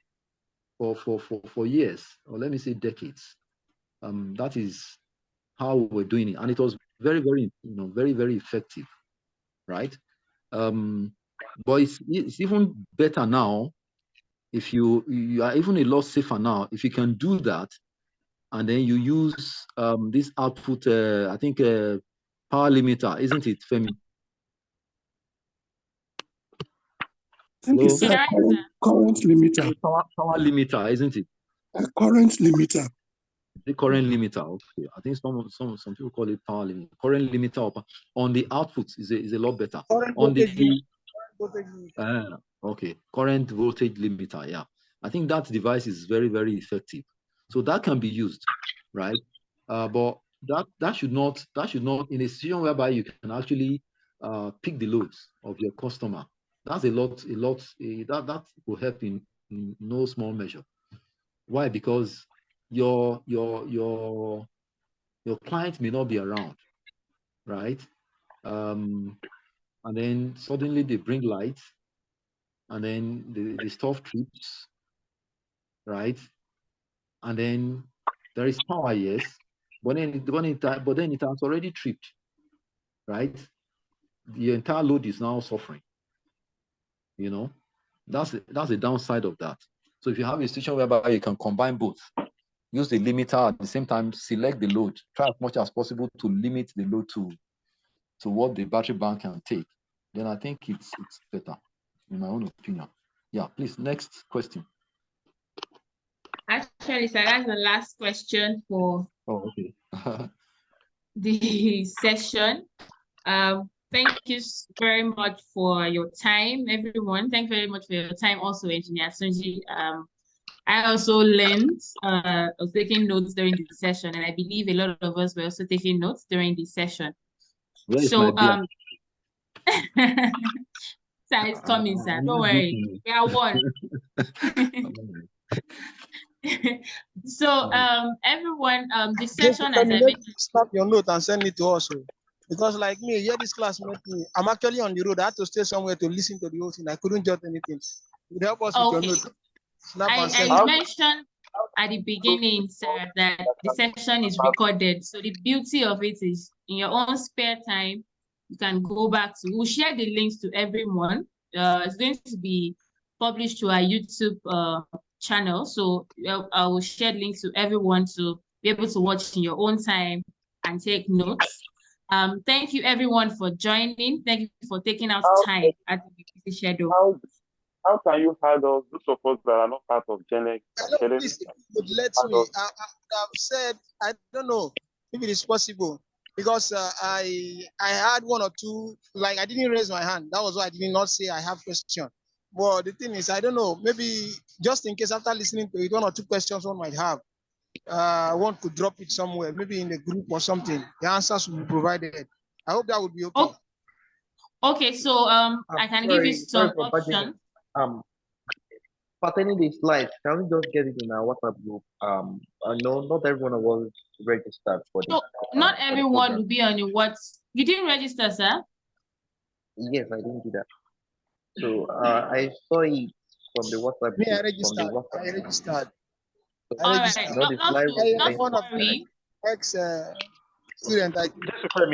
for years, or let me say decades. That is how we're doing it, and it was very, very, very, very effective, right? But it's even better now. If you are even a lot safer now if you can do that, and then you use this output, I think power limiter, isn't it, Femi? I think it's a current limiter. Power limiter, isn't it? A current limiter. The current limiter, okay. I think some people call it power limiter. Current limiter on the output is a lot better. Current On voltage the okay, current voltage limiter. Yeah, I think that device is very, very effective. So that can be used, right? But that should not in a situation whereby you can actually pick the loads of your customer. That's a lot that will help in no small measure. Why? Because your client may not be around, right? And then suddenly they bring lights, and then the stuff trips, right? And then there is power, yes, but then it has already tripped, right? The entire load is now suffering. That's the downside of that. So if you have a situation whereby you can combine both, use the limiter at the same time, select the load, try as much as possible to limit the load to what the battery bank can take, then I think it's better, in my own opinion. Yeah, please, next question. Actually, sir, that's the last question for okay. the session. Thank you very much for your time, everyone. Thank you very much for your time, also, Engineer Sunji. I also learned, I was taking notes during the session, and I believe a lot of us were also taking notes during the session. Where is my beer? Sir, it's coming, sir. Don't worry. We are one. So, everyone, the session as I mentioned. Snap your note and send it to us. Because like me, here this class met me. I'm actually on the road. I had to stay somewhere to listen to the whole thing. I couldn't jot anything. It help us with your note. Snap and send I mentioned at the beginning, sir, that the session is recorded. So the beauty of it is in your own spare time, you can go back to, we'll share the links to everyone. It's going to be published to our YouTube channel. So I will share links to everyone to be able to watch in your own time and take notes. Thank you everyone for joining. Thank you for taking out time at the busy schedule. How can you add us, those of us that are not part of GenX? Please, would let me. I've said, I don't know if it is possible, because I had one or two, like I didn't raise my hand. That was why I did not say I have question. But the thing is, I don't know, maybe just in case after listening to it, one or two questions one might have. One could drop it somewhere, maybe in the group or something. The answers will be provided. I hope that would be okay. Okay, so I can give you some options. Pertaining the slides, can we just get it in our WhatsApp group? I know not everyone was registered for this. So not everyone will be on your WhatsApp. You didn't register, sir? Yes, I didn't do that. So I saw it from the WhatsApp Me, I group. registered. From the WhatsApp. I registered. All right, Not the slide I am thing. one of the worry. ex-student. Just for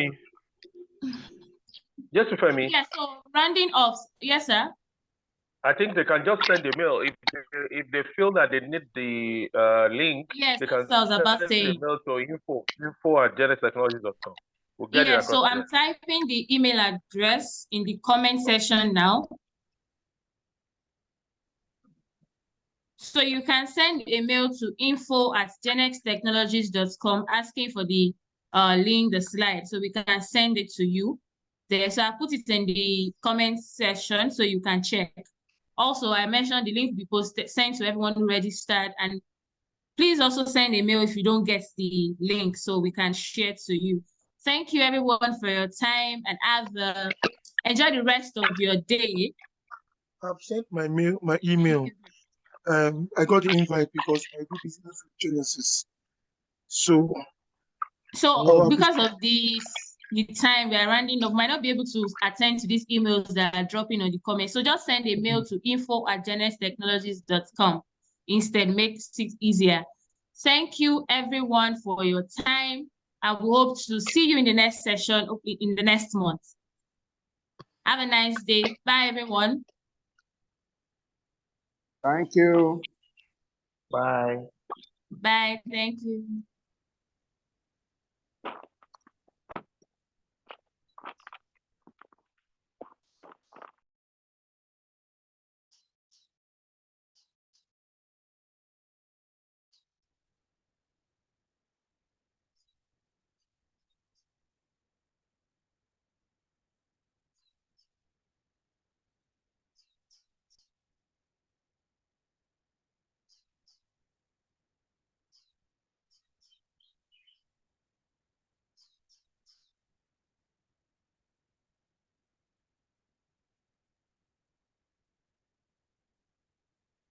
me. Yeah, so rounding off. Yes, sir. I think they can just send a mail if they feel that they need the link. Yes, they can that's what I was about send saying. a mail to info@genxtechnologies.com. We'll get it Yeah, across so I'm there. typing the email address in the comment section now. So you can send a mail to info@genxtechnologies.com asking for the link, the slide, so we can send it to you. There, so I put it in the comment section so you can check. Also, I mentioned the link will be posted, sent to everyone who registered, and please also send a mail if you don't get the link so we can share to you. Thank you everyone for your time, and enjoy the rest of your day. I've sent my email. I got the invite because I do business with Genesis. So Because of the time we are rounding up, might not be able to attend to these emails that are dropping on the comments. So just send a mail to info@genxtechnologies.com. Instead, makes it easier. Thank you everyone for your time. I hope to see you in the next session in the next month. Have a nice day. Bye everyone. Thank you. Bye. Bye. Thank you.